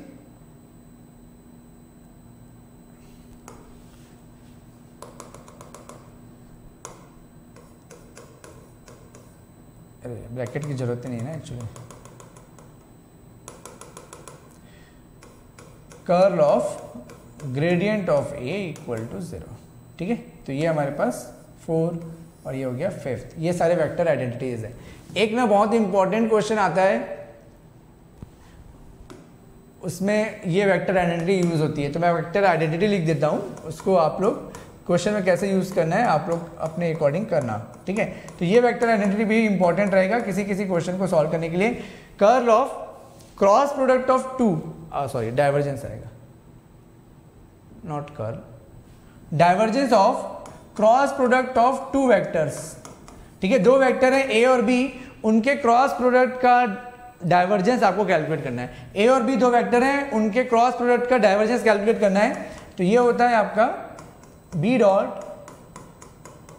अरे ब्रैकेट की जरूरत ही नहीं है ना actually, curl of gradient of A equal to 0, ठीक है। तो ये हमारे पास 4 और ये हो गया 5th, ये सारे वेक्टर आइडेंटिटीज है। एक ना बहुत इंपॉर्टेंट क्वेश्चन आता है, उसमें ये वेक्टर आइडेंटिटी यूज होती है, तो मैं वेक्टर आइडेंटिटी लिख देता हूँ, उसको आप लोग क्वेश्चन में कैसे यूज करना है आप लोग अपने अकॉर्डिंग करना, ठीक है। तो ये वेक्टर आइडेंटिटी भी इंपॉर्टेंट रहेगा किसी किसी क्वेश्चन को सॉल्व करने के लिए। Curl of cross product of two, sorry divergence आएगा, not curl, divergence of cross product of two vectors, ठीक है। दो वेक्टर है ए और बी, उनके क्रॉस प्रोडक्ट का डाइवर्जेंस आपको कैलकुलेट करना है। ए और बी दो वेक्टर हैं, उनके क्रॉस प्रोडक्ट का डाइवर्जेंस कैलकुलेट करना है। तो ये होता है आपका B dot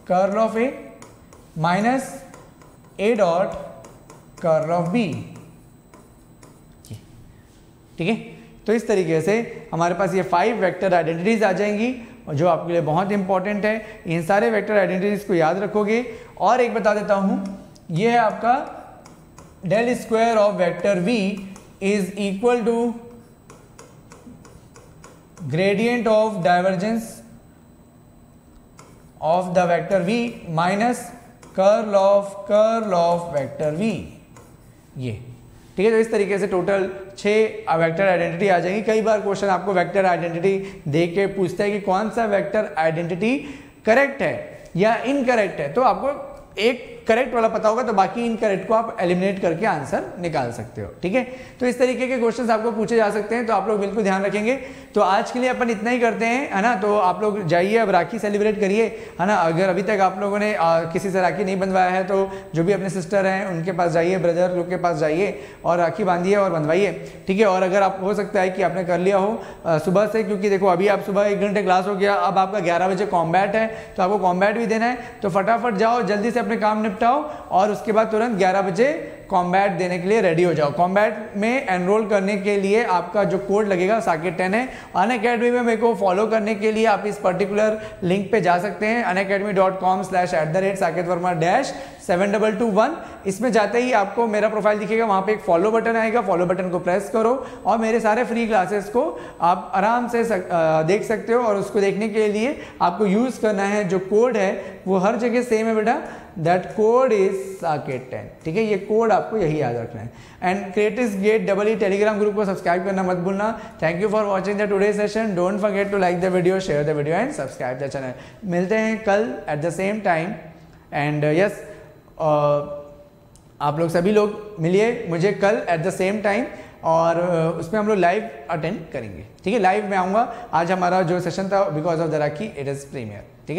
curl of A minus A dot curl of B, ठीक है। तो इस तरीके से हमारे पास ये 5 वेक्टर आइडेंटिटीज आ जाएंगी, और जो आपके लिए बहुत इंपॉर्टेंट है, इन सारे वेक्टर आइडेंटिटीज को याद रखोगे। और एक बता देता हूं, ये है आपका del square of vector v is equal to gradient of divergence of the vector v minus curl of vector v, ये ठीक है। तो इस तरीके से टोटल 6 वेक्टर आइडेंटिटी आ जाएंगी। कई बार क्वेश्चन आपको वेक्टर आइडेंटिटी दे के पूछता है कि कौन सा वेक्टर आइडेंटिटी करेक्ट है या इनकरेक्ट है, तो आपको एक करेक्ट वाला पता होगा, तो बाकी इनकरेक्ट को आप एलिमिनेट करके आंसर निकाल सकते हो, ठीक है। तो इस तरीके के क्वेश्चंस आपको पूछे जा सकते हैं, तो आप लोग बिल्कुल ध्यान रखेंगे। तो आज के लिए अपन इतना ही करते हैं, है ना। तो आप लोग जाइए, अब राखी सेलिब्रेट करिए, है ना। अगर अभी तक आप लोगों ने किसी से राखी नहीं बंधवाया है, तो जो भी अपने सिस्टर हैं उनके पास जाइए, ब्रदर लोग के पास जाइए और राखी बांधिए और बंधवाइए, ठीक है। और अगर आप हो सकता है कि आपने कर लिया हो सुबह से, क्योंकि देखो अभी आप सुबह 1 घंटे क्लास हो गया, अब आपका 11 बजे कॉम्बैट है, तो आपको कॉम्बैट भी देना है, तो फटाफट जाओ, जल्दी से अपने काम निपटाओ और उसके बाद तुरंत 11 बजे कॉम्बैट देने के लिए रेडी हो जाओ। कॉम्बैट में एनरोल करने के लिए आपका जो कोड लगेगा साकेत 10 है। अनअकैडमी में मेरे को फॉलो करने के लिए आप इस पर्टिकुलर लिंक पे जा सकते हैं, unacademy.com/@saket-verma-7221। इसमें जाते ही आपको मेरा प्रोफाइल दिखेगा, वहां पे एक फॉलो बटन आएगा, फॉलो बटन को प्रेस करो और मेरे सारे फ्री क्लासेस को आप आराम से देख सकते हो। और उसको देखने के लिए आपको यूज करना है जो कोड है वो हर जगह सेम है बेटा, दैट कोड इज साकेत 10, ठीक है। ये कोड आपको यही याद रखना है। And creatives GATE EE Telegram group को सब्सक्राइब करना मत भूलना। Thank you for watching the today session. Don't forget to like the video, share the video and subscribe the channel. मिलते हैं कल at the same time. And yes, आप लोग सभी लोग मिलिए मुझे कल एट द सेम टाइम, और उसमें हम लोग लाइव अटेंड करेंगे, ठीक है। लाइव में आऊँगा। आज हमारा जो सेशन था because of the Rakhi, it is premiere.